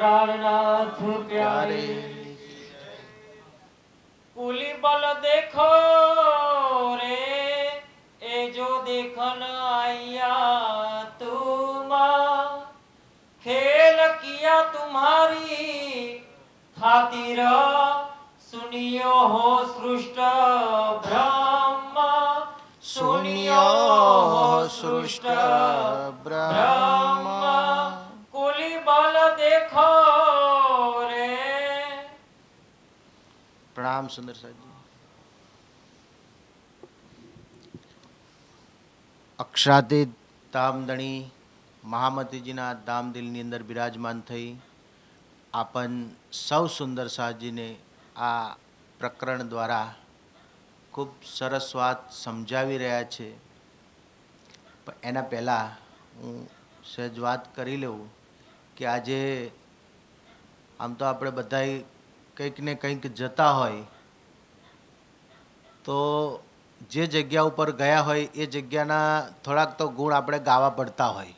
प्राणनाथ प्यारे। कुली बल देखो रे, ए जो देखन आया तुम, खेल किया तुम्हारी खातिर, सुनियो हो सृष्ट ब्रह्म, सुनियो हो सृष्ट ब्रह्म। कुली बल देखो रे। प्रणाम सुंदर साहब जी। અક્ષરાતીત ધામધણી મહામતીજીના ધામદિલની અંદર બિરાજમાન થઈ આપન સૌ સુંદર સાહજીને આ પ્રકરણ દ્વારા ખૂબ સરસ વાત સમજાવી રહ્યા છે. પણ એના પહેલાં હું સહેજ વાત કરી લઉં કે આજે આમ તો આપણે બધાય કંઈક ને કંઈક જતા હોય તો જે જગ્યા ઉપર ગયા હોય એ જગ્યાના થોડાક તો ગુણ આપણે ગાવા પડતા હોય.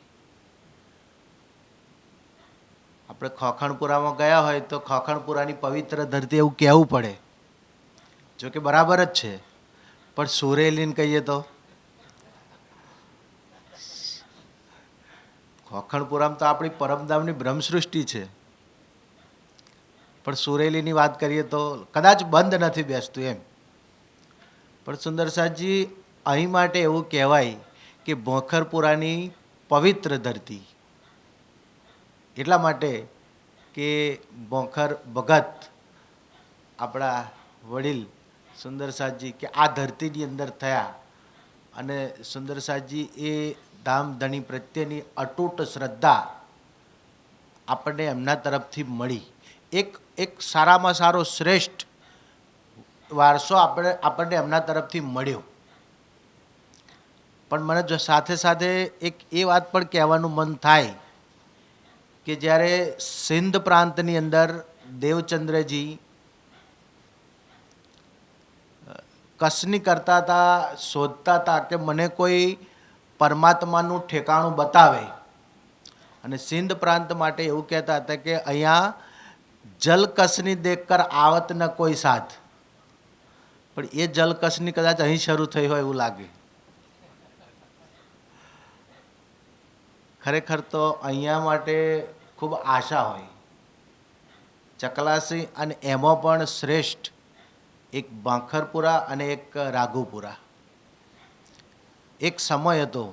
આપણે ખોખણપુરામાં ગયા હોય તો ખોખણપુરાની પવિત્ર ધરતી એવું કહેવું પડે, જો કે બરાબર જ છે. પણ સુરેલીને કહીએ તો ખોખણપુરામાં તો આપણી પરમધામની બ્રહ્મસૃષ્ટિ છે, પણ સુરેલીની વાત કરીએ તો કદાચ બંધ નથી બેસતું એમ. પણ સુંદર સાહજી અહીં માટે એવું કહેવાય કે ભોખરપુરાની પવિત્ર ધરતી, એટલા માટે કે ભોખર ભગત આપણા વડીલ સુંદર સાહજી કે આ ધરતીની અંદર થયા અને સુંદર સાહજી એ ધામધણી પ્રત્યેની અતૂટ શ્રદ્ધા આપણને એમના તરફથી મળી. એક સારામાં સારો શ્રેષ્ઠ વારસો આપણને એમના તરફથી મળ્યો. પણ મને જો સાથે સાથે એક એ વાત પણ કહેવાનું મન થાય કે જ્યારે સિંધ પ્રાંતની અંદર દેવચંદ્રજી કસની કરતા હતા, શોધતા હતા કે મને કોઈ પરમાત્માનું ઠેકાણું બતાવે, અને સિંધ પ્રાંત માટે એવું કહેતા હતા કે અહીંયા જલકસની દેખકર આવત ન કોઈ સાથ. પણ એ જલકસની કદાચ અહીં શરૂ થઈ હોય એવું લાગે. ખરેખર તો અહીંયા માટે ખૂબ આશા હોય. ચકલાસી અને એમાં પણ શ્રેષ્ઠ એક ભાખરપુરા અને એક રાઘુપુરા. એક સમય હતો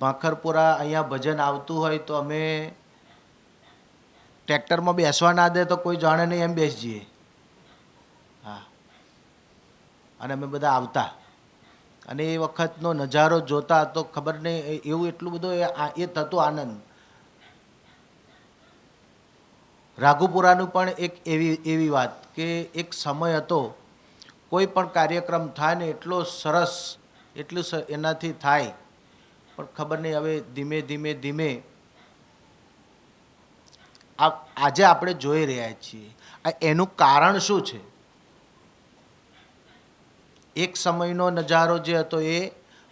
ભાખરપુરા અહીંયા ભજન આવતું હોય તો અમે ટ્રેક્ટરમાં બેસવા ના દે તો કોઈ જાણે નહીં એમ બેસી જઈએ. હા, અને અમે બધા આવતા અને એ વખતનો નજારો જોતા તો ખબર નહીં એવું એટલું બધું એ થતું આનંદ. રાઘુપુરાનું પણ એક એવી વાત કે એક સમય હતો કોઈ પણ કાર્યક્રમ થાય ને એટલો સરસ એટલું એનાથી થાય, પણ ખબર નહીં હવે ધીમે ધીમે ધીમે આજે આપણે જોઈ રહ્યા છીએ. એનું કારણ શું છે? એક સમયનો નજારો જે હતો એ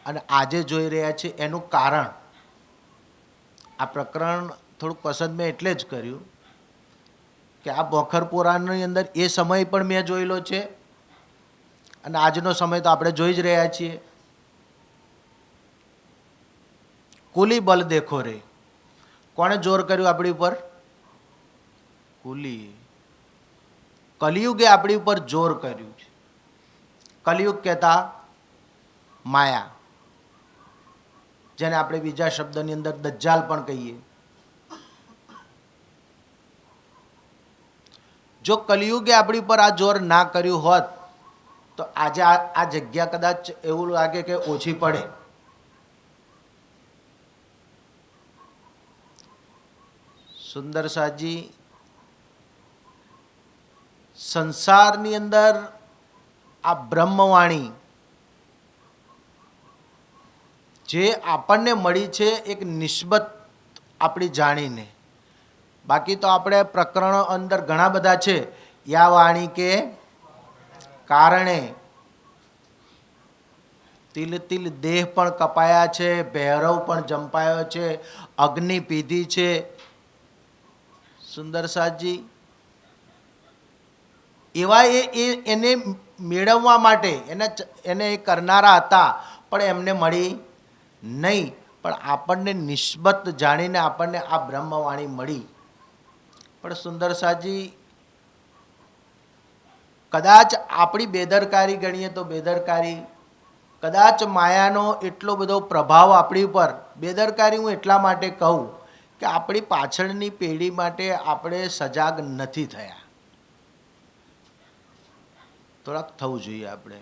અને આજે જોઈ રહ્યા છીએ એનું કારણ. આ પ્રકરણ થોડુંક પસંદ મેં એટલે જ કર્યું કે આ ભોખરપુરાની અંદર એ સમય પણ મેં જોયેલો છે અને આજનો સમય તો આપણે જોઈ જ રહ્યા છીએ. કુલી બલ દેખો રે, કોણે જોર કર્યું આપણી ઉપર? કુલી. કલિયુગે આપણી ઉપર જોર કર્યું છે. કલિયુગ કહેતા માયા, જેને આપણે બીજા શબ્દની અંદર દજ્જાલ પણ કહીએ. જો કલિયુગે આપણી પર આ જોર ના કર્યું હોત તો આજે આ જગ્યા કદાચ એવું લાગે કે ઓછી પડે. સુંદર સાહજી સંસારની અંદર આ બ્રહ્મવાણી જે આપણને મળી છે એક નિસ્બત આપણી જાણીને, બાકી તો આપણે પ્રકરણો અંદર ઘણા બધા છે. યા વાણી કે કારણે તિલ તિલ દેહ પણ કપાયા છે, ભૈરવ પણ જંપાયો છે, અગ્નિ પીધી છે. સુંદરસાજી એવા એને મેળવવા માટે એને એ કરનારા હતા, પણ એમને મળી નહીં. પણ આપણને નિસ્બત જાણીને આપણને આ બ્રહ્મવાણી મળી. પણ સુંદરસાજી કદાચ આપણી બેદરકારી ગણીએ તો બેદરકારી, કદાચ માયાનો એટલો બધો પ્રભાવ આપણી ઉપર, બેદરકારી હું એટલા માટે કહું કે આપણી પાછળની પેઢી માટે આપણે સજાગ નથી થયા. થોડાક થવું જોઈએ આપણે.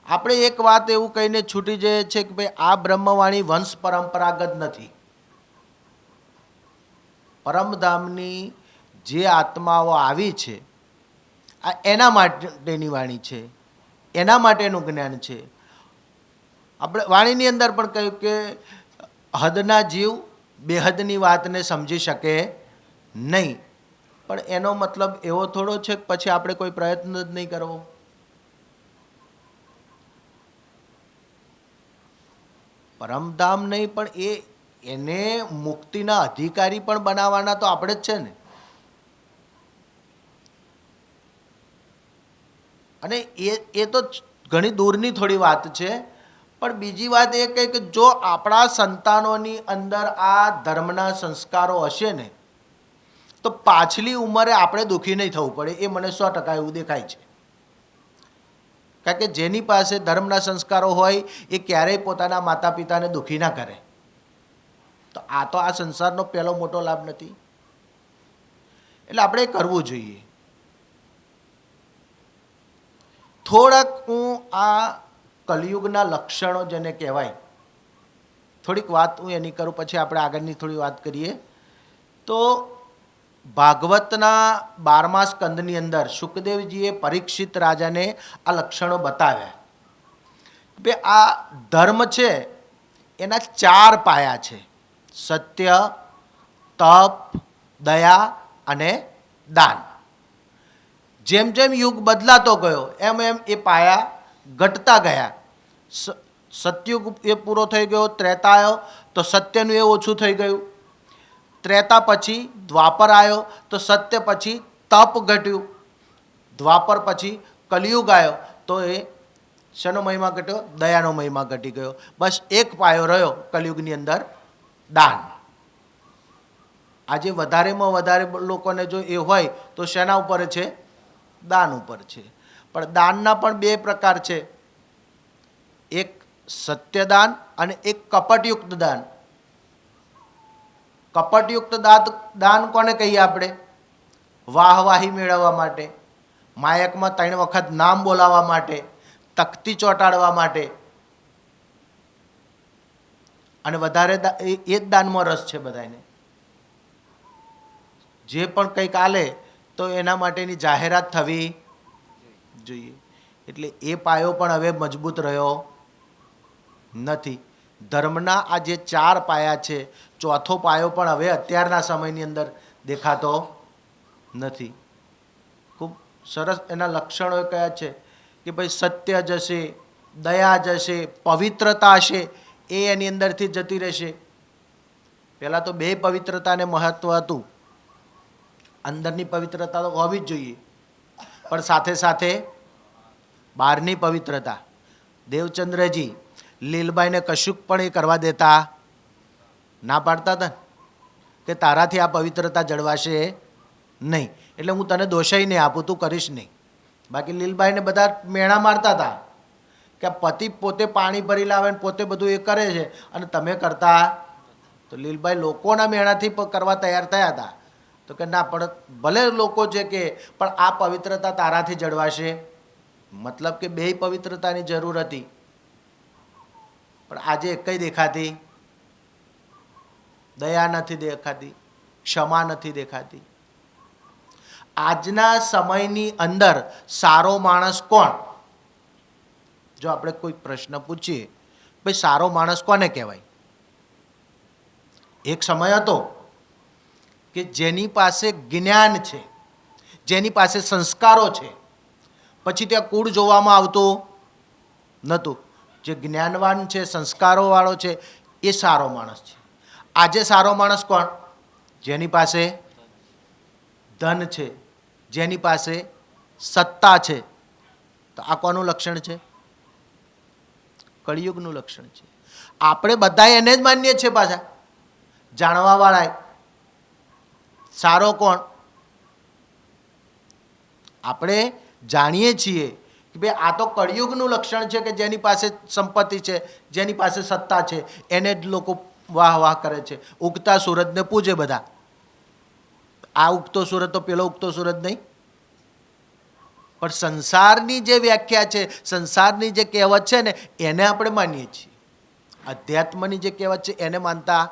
આપણે એક વાત એવું કહીને છૂટી જઈએ છે કે ભાઈ આ બ્રહ્મવાણી વંશ પરંપરાગત નથી. પરમધામની જે આત્માઓ આવી છે આ એના માટેની વાણી છે, એના માટેનું જ્ઞાન છે. આપણે વાણીની અંદર પણ કહ્યું કે હદના જીવ બેહદની વાતને સમજી શકે નહીં. પણ એનો મતલબ એવો થોડો છે કે પછી આપણે કોઈ પ્રયત્ન જ નહીં કરવો. પરમધામ નહીં પણ એને મુક્તિના અધિકારી પણ બનાવવાના તો આપણે જ છે ને. અને એ તો ઘણી દૂરની થોડી વાત છે. પણ બીજી વાત એ કહે કે જો આપણા સંતાનોની અંદર આ ધર્મના સંસ્કારો હશે ને તો પાછલી ઉંમરે આપણે દુઃખી નહીં થવું પડે. એ મને 100% એવું દેખાય છે. કારણ કે જેની પાસે ધર્મના સંસ્કારો હોય એ ક્યારેય પોતાના માતા પિતાને દુઃખી ના કરે. તો આ સંસારનો પહેલો મોટો લાભ નથી. એટલે આપણે કરવું જોઈએ. થોડાક હું આ કલિયુગના લક્ષણો જેને કહેવાય થોડીક વાત હું એની કરું, પછી આપણે આગળની થોડી વાત કરીએ. તો ભાગવતના 12મા સ્કંદની અંદર શુકદેવજીએ પરીક્ષિત રાજાને આ લક્ષણો બતાવ્યા. બે આ ધર્મ છે એના 4 પાયા છે: સત્ય, તપ, દયા અને દાન. જેમ જેમ યુગ બદલાતો ગયો એમ એમ એ પાયા ઘટતા ગયા. સતયુગ એ પૂરો થઈ ગયો, ત્રેતા આવ્યો તો સત્યનું એ ઓછું થઈ ગયું. ત્રેતા પછી દ્વાપર આવ્યો તો સત્ય પછી તપ ઘટ્યું. દ્વાપર પછી કલિયુગ આવ્યો તો એ શેનો મહિમા ઘટ્યો? દયાનો મહિમા ઘટી ગયો. બસ એક પાયો રહ્યો કલિયુગની અંદર, દાન. આજે વધારેમાં વધારે લોકોને જો એ હોય તો શેના ઉપર છે? દાન ઉપર છે. પણ દાનના પણ 2 પ્રકાર છે. એક સત્યદાન અને એક કપટયુક્ત દાન. કપટયુક્ત દાન કોને કહીએ આપણે? વાહવાહી મેળવવા માટે, માયકમાં 3 વખત નામ બોલાવવા માટે, તકતી ચોંટાડવા માટે. અને વધારે એ જ દાનમાં રસ છે બધાને. જે પણ કંઈક આલે તો એના માટેની જાહેરાત થવી જોઈએ. એટલે એ પાયો પણ હવે મજબૂત રહ્યો નથી. ધર્મના આ જે 4 પાયા છે, ચોથો પાયો પણ હવે અત્યારના સમયની અંદર દેખાતો નથી. ખૂબ સરસ એના લક્ષણો કયા છે કે ભાઈ સત્ય જશે, દયા જશે, પવિત્રતા હશે, એ એની અંદરથી જતી રહેશે. પહેલાં તો 2 પવિત્રતાને મહત્ત્વ હતું. અંદરની પવિત્રતા તો હોવી જ જોઈએ, પણ સાથે સાથે બહારની પવિત્રતા. દેવચંદ્રજી લીલબાઈને કશુંક પણ એ કરવા દેતા ના પાડતા હતા કે તારાથી આ પવિત્રતા જળવાશે નહીં, એટલે હું તને દોષાઈ નહીં આપું, તું કરીશ નહીં. બાકી લીલબાઈને બધા મેણા મારતા હતા કે પતિ પોતે પાણી ભરી લાવે ને પોતે બધું એ કરે છે અને તમે કરતા. તો લીલબાઈ લોકોના મેણાથી કરવા તૈયાર થયા હતા. તો કે ના, પણ ભલે લોકો છે કે પણ આ પવિત્રતા તારાથી જળવાશે. મતલબ કે 2 પવિત્રતાની જરૂર હતી. પણ આજે એકઈ દેખાતી. દયા નથી દેખાતી, ક્ષમા નથી દેખાતી. આજના સમયની અંદર સારો માણસ કોણ? જો આપણે કોઈ પ્રશ્ન પૂછીએ, ભાઈ સારો માણસ કોને કહેવાય? એક સમય હતો કે જેની પાસે જ્ઞાન છે, જેની પાસે સંસ્કારો છે, પછી ત્યાં કુળ જોવામાં આવતું નહોતું. જે જ્ઞાનવાન છે, સંસ્કારોવાળો છે, એ સારો માણસ છે. આજે સારો માણસ કોણ? જેની પાસે ધન છે, જેની પાસે સત્તા છે. તો આ કોનું લક્ષણ છે? કળિયુગનું લક્ષણ છે. આપણે બધા એને જ માનીએ છીએ. પાછા જાણવાવાળા સારો કોણ? આપણે જાણીએ છીએ કે ભાઈ આ તો કળિયુગનું લક્ષણ છે કે જેની પાસે સંપત્તિ છે, જેની પાસે સત્તા છે, એને જ લોકો વાહ વાહ કરે છે. ઉગતા સૂરજને પૂજે બધા. આ ઉગતો સૂરજ તો પેલો ઉગતો સૂરજ નહીં. પણ સંસારની જે વ્યાખ્યા છે, સંસારની જે કહેવત છે ને, એને આપણે માનીએ છીએ. અધ્યાત્મની જે કહેવત છે એને માનતા.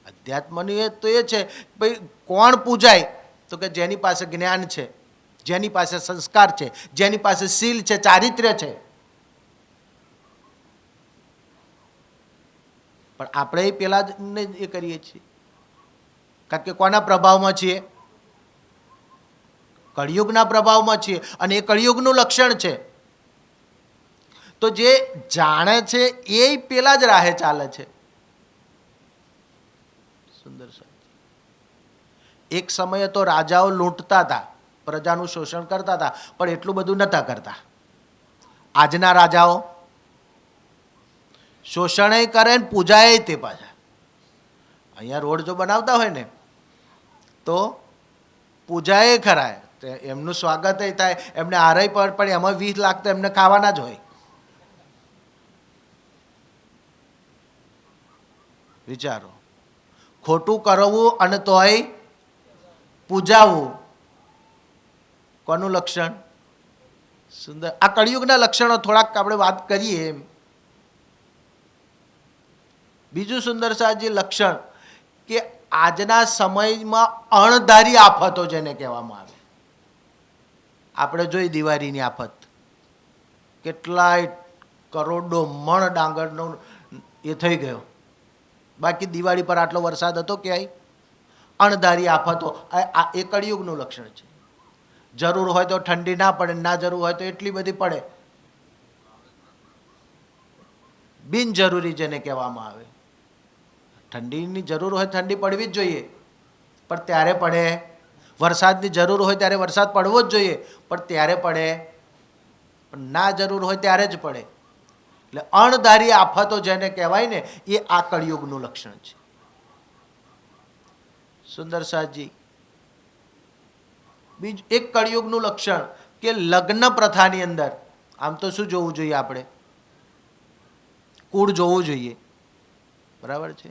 અધ્યાત્મની તો એ છે ભાઈ કોણ પૂજાય? તો કે જેની પાસે જ્ઞાન છે, જેની પાસે સંસ્કાર છે, જેની પાસે શીલ છે, ચારિત્ર્ય છે. પણ આપણે પેલા ને એ કરીએ છીએ. કારણ કે કોના પ્રભાવમાં છીએ? કળિયુગના પ્રભાવમાં છીએ. અને એ કળિયુગનું લક્ષણ છે. તો જે જાણે છે એ પેલા જ રાહે ચાલે છે. સુંદર સાહેબ, એક સમયે તો રાજાઓ લૂંટતા હતા, પ્રજાનું શોષણ કરતા હતા, પણ એટલું બધું નતા કરતા. આજના રાજાઓ શોષણય કરે ને પૂજાય તે પાછા. અહીંયા રોડ જો બનાવતા હોય ને તો પૂજાએ ખરા, એમનું સ્વાગત થાય, એમને આરય પણ એમાં 20 લાખ તો એમને ખાવાના જ હોય. વિચારો, ખોટું કરવું અને તોય પૂજાવું, કોનું લક્ષણ? સુંદર. આ કળિયુગના લક્ષણો થોડાક આપણે વાત કરીએ. એમ બીજું સુંદર સાહેબજી લક્ષણ કે આજના સમયમાં અણધારી આફતો જેને કહેવામાં આવે. આપણે જોઈ દિવાળીની આફત, કેટલાય કરોડો મણ ડાંગરનો એ થઈ ગયો. બાકી દિવાળી પર આટલો વરસાદ હતો ક્યાંય? અણધારી આફતો. એ કળિયુગનું લક્ષણ છે. જરૂર હોય તો ઠંડી ના પડે, ના જરૂર હોય તો એટલી બધી પડે. બિનજરૂરી જેને કહેવામાં આવે. ઠંડીની જરૂર હોય ઠંડી પડવી જ જોઈએ, પણ ત્યારે પડે. વરસાદની જરૂર હોય ત્યારે વરસાદ પડવો જ જોઈએ, પણ ત્યારે પડે. પણ ના જરૂર હોય ત્યારે જ પડે. એટલે અણધારી આફતો જેને કહેવાય ને, એ આ કળિયુગનું લક્ષણ છે. સુંદર સાહેબજી, બીજું એક કળિયુગનું લક્ષણ કે લગ્ન પ્રથાની અંદર આમ તો શું જોવું જોઈએ? આપણે કુળ જોવું જોઈએ. બરાબર છે.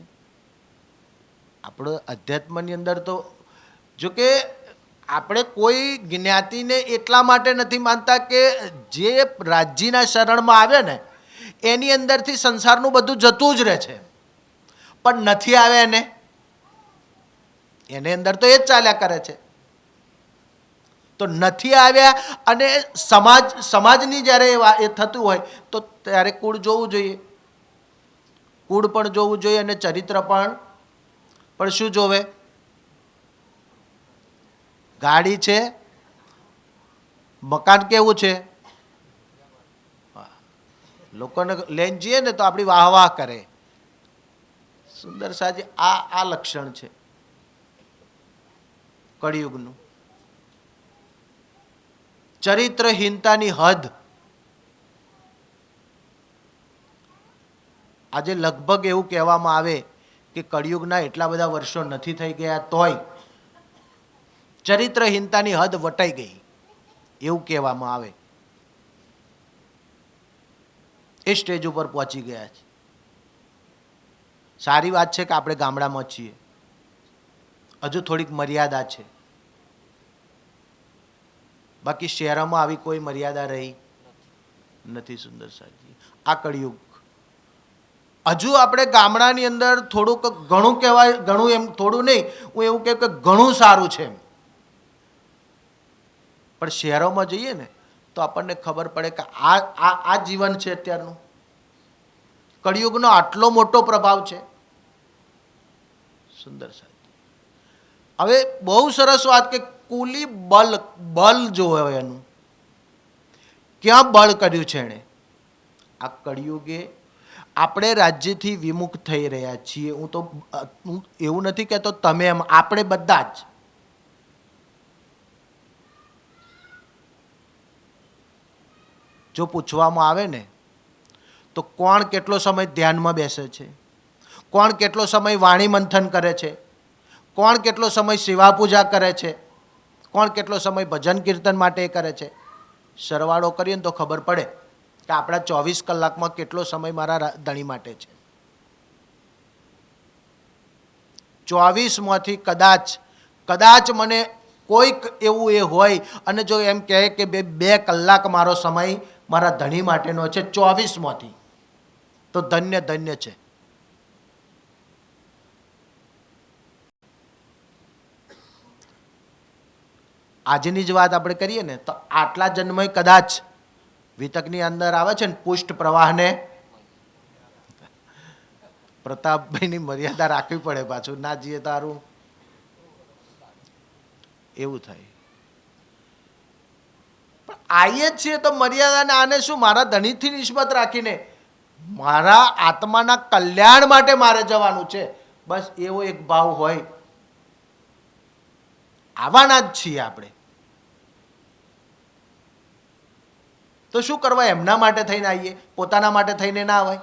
આપણે અધ્યાત્મની અંદર તો જો કે આપણે કોઈ જ્ઞાતિને એટલા માટે નથી માનતા કે જે રાજ્યના શરણમાં આવે ને એની અંદરથી સંસારનું બધું જતું જ રહે છે. પણ નથી આવે એની અંદર તો એ જ ચાલ્યા કરે છે. તો નથી આવ્યા અને સમાજની જ્યારે એ થતું હોય તો ત્યારે કુળ જોવું જોઈએ. કુળ પણ જોવું જોઈએ અને ચરિત્ર પણ શું જોવે? ગાડી છે, મકાન કેવું છે, લોકોને લઈને જઈએ ને તો આપણી વાહ વાહ કરે. સુંદર સાજી, આ લક્ષણ છે કળિયુગનું. ચરિત્રહીનતાની હદ. આજે લગભગ એવું કહેવામાં આવે કે કળિયુગના એટલા બધા વર્ષો નથી થઈ ગયા તોય ચરિત્રહીનતાની હદ વટાઈ ગઈ એવું કહેવામાં આવે. એ સ્ટેજ ઉપર પહોંચી ગયા છે. સારી વાત છે કે આપણે ગામડામાં છીએ, હજુ થોડીક મર્યાદા છે. બાકી શહેરોમાં આવી કોઈ મર્યાદા રહી નથી. સુંદર સાહેબજી, આ કળિયુગ. હજુ આપણે ગામડાની અંદર થોડુંક ઘણું કહેવાય, ઘણું એમ થોડું નહીં, હું એવું કહું કે ઘણું સારું છે. પણ શહેરોમાં જઈએ ને તો આપણને ખબર પડે કે આ જીવન છે અત્યારનું. કળિયુગનો આટલો મોટો પ્રભાવ છે. સુંદર સાહેબ, હવે બહુ સરસ વાત કે કુલી બલ જો હોય એનું ક્યાં બળ કર્યું છે એણે આ કળિયુગે. આપણે રાજ્યથી વિમુખ થઈ રહ્યા છીએ. હું એવું નથી કહેતો તમે એમ, આપણે બધા જ. જો પૂછવામાં આવે ને તો કોણ કેટલો સમય ધ્યાનમાં બેસે છે, કોણ કેટલો સમય વાણી મંથન કરે છે, કોણ કેટલો સમય સેવા પૂજા કરે છે, કોણ કેટલો સમય ભજન કીર્તન માટે કરે છે, સરવાળો કરીએ ને તો ખબર પડે કે આપણા 24 કલાકમાં કેટલો સમય મારા ધણી માટે છે. 24માંથી કદાચ મને કોઈક એવું એ હોય અને જો એમ કહે કે 2 કલાક મારો સમય મારા ધણી માટેનો છે 24માંથી, તો ધન્ય ધન્ય છે. આજની જ વાત આપણે કરીએ ને તો આટલા જન્મ કદાચ વિતકની અંદર આવે છે ને પુષ્ટ પ્રવાહને પ્રતાપભાઈની મર્યાદા રાખવી પડે, પાછું ના જઈએ તારું એવું થાય. પણ આવીએ છીએ તો મર્યાદાને આને શું મારા ધણીથી નિસ્બત રાખીને મારા આત્માના કલ્યાણ માટે મારે જવાનું છે, બસ એવો એક ભાવ હોય. આવવાના જ છીએ આપણે તો શું કરવા એમના માટે થઈને આવીએ, પોતાના માટે થઈને ના આવાય.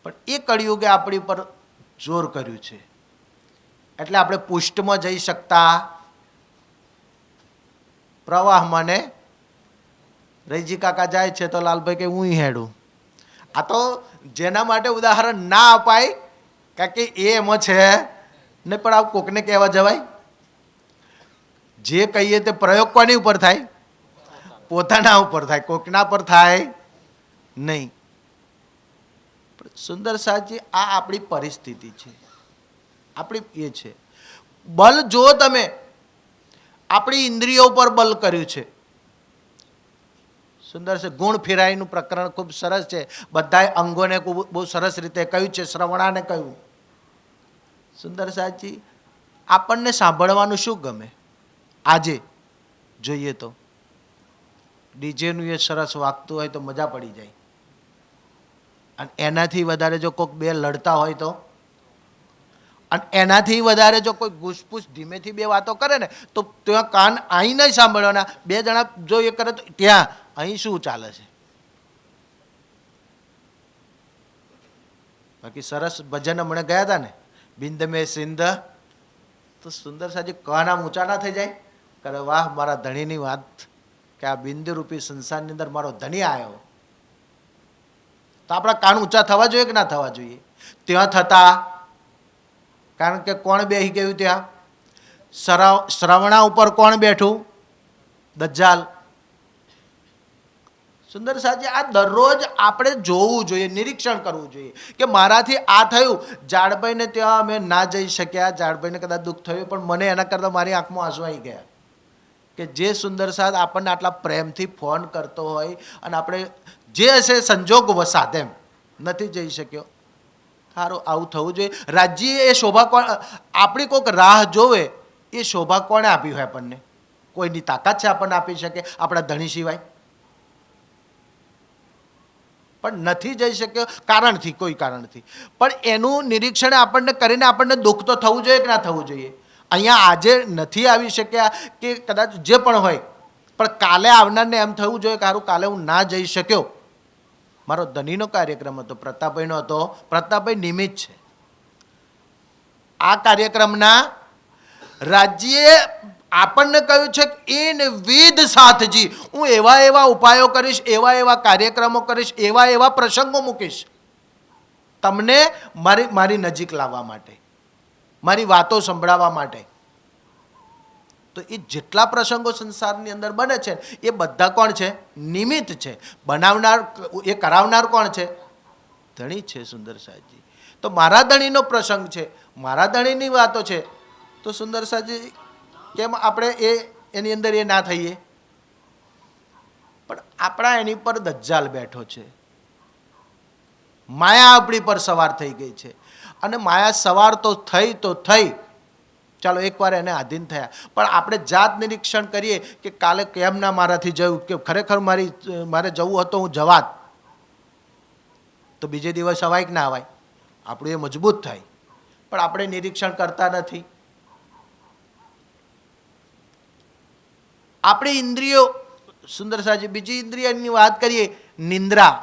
પણ એ કળિયુગે આપણી પર જોર કર્યું છે એટલે આપણે પુષ્ટમાં જઈ શકતા પ્રવાહમાં ને રૈજી કાકા જાય છે તો લાલભાઈ કે હું હેડું. આ તો જેના માટે ઉદાહરણ ના અપાય કારણ કે એ એમાં છે ને, પણ આ કોકને કહેવા જવાય. જે કહીએ તે પ્રયોગ કોની ઉપર થાય? પોતાના ઉપર થાય, કોકના પર થાય નહીં. સુંદર સાજી આ આપણી પરિસ્થિતિ છે, આપણી એ છે. બલ જો તમે આપણી ઇન્દ્રિયો પર બલ કર્યું છે. સુંદર છે. ગુણ ફેરાઈનું પ્રકરણ ખૂબ સરસ છે, બધા અંગોને બહુ સરસ રીતે કહ્યું છે, શ્રવણાને કહ્યું. સુંદર સાજી આપણને સાંભળવાનું શું ગમે? આજે જોઈએ તો ડીજેનું એ સરસ વાગતું હોય તો મજા પડી જાય, અને એનાથી વધારે જો કોઈક બે લડતા હોય તો, અને એનાથી વધારે જો કોઈ ઘૂસપૂસ ધીમેથી બે વાતો કરે ને તો ત્યાં કાન અહીં નહીં સાંભળવાના. 2 જણા જો એ કરે તો ત્યાં અહીં શું ચાલે છે. બાકી સરસ ભજન હમણાં ગયા હતા ને, બિંદ મેં સિંધ, તો સુંદર સાજી કાના ઊંચા ના થઈ જાય કરે વાહ મારા ધણીની વાત કે આ બિંદુ રૂપી સંસારની અંદર મારો ધણી આવ્યો. તો આપણા કાન ઊંચા થવા જોઈએ કે ના થવા જોઈએ? ત્યાં થતા, કારણ કે કોણ બેસી ગયું ત્યાં? શ્રવણા ઉપર કોણ બેઠું? દજ્જાલ. સુંદર સાજી આ દરરોજ આપણે જોવું જોઈએ, નિરીક્ષણ કરવું જોઈએ કે મારાથી આ થયું. જાડભાઈને ત્યાં અમે ના જઈ શક્યા, જાડભાઈને કદાચ દુઃખ થયું, પણ મને એના કરતાં મારી આંખમાં આંસુ આવી ગયા કે જે સુંદર સાથ આપણને આટલા પ્રેમથી ફોન કરતો હોય અને આપણે જે હશે સંજોગ વસાત એમ નથી જઈ શક્યો. સારું આવું થવું જોઈએ. રાજ્ય એ શોભા કોણ આપણી કોઈક રાહ જોવે એ શોભા કોણે આપી હોય આપણને? કોઈની તાકાત છે આપણને આપી શકે આપણા ધણી સિવાય? પણ નથી જઈ શક્યો કારણથી, કોઈ કારણથી. પણ એનું નિરીક્ષણ આપણને કરીને આપણને દુઃખ તો થવું જોઈએ કે ના થવું જોઈએ? અહીંયા આજે નથી આવી શક્યા કે કદાચ જે પણ હોય, પણ કાલે આવનારને એમ થવું જોઈએ કે સારું કાલે હું ના જઈ શક્યો. મારો ધણીનો કાર્યક્રમ હતો, પ્રતાપભાઈનો હતો, પ્રતાપભાઈ નિમિત્ત છે. આ કાર્યક્રમના રાજ્યે આપણને કહ્યું છે કે ઇન વિધ સાથજી હું એવા ઉપાયો કરીશ, એવા કાર્યક્રમો કરીશ, એવા પ્રસંગો મૂકીશ તમને મારી નજીક લાવવા માટે, મારી વાતો સંભળાવવા માટે. તો એ જેટલા પ્રસંગો સંસારની અંદર બને છે એ બધા કોણ છે? નિમિત્ત છે. બનાવનાર, એ કરાવનાર કોણ છે? ધણી છે. સુંદર સાજી તો મારા ધણીનો પ્રસંગ છે, મારા ધણીની વાતો છે, તો સુંદર સાજી કેમ આપણે એની અંદર એ ના થઈએ? પણ આપણા એની પર દજ્જાલ બેઠો છે, માયા આપણી પર સવાર થઈ ગઈ છે. અને માયા સવાર તો થઈ ચાલો એકવાર એને આધીન થયા, પણ આપણે જાત નિરીક્ષણ કરીએ કે કાલે કેમ ના મારાથી જવું, કે ખરેખર મારે જવું હતું હું જવાત, તો બીજે દિવસ અવાય કે ના અવાય, આપણું એ મજબૂત થાય. પણ આપણે નિરીક્ષણ કરતા નથી. આપણી ઇન્દ્રિયો, સુંદર સાજી બીજી ઇન્દ્રિયની વાત કરીએ, નિંદ્રા.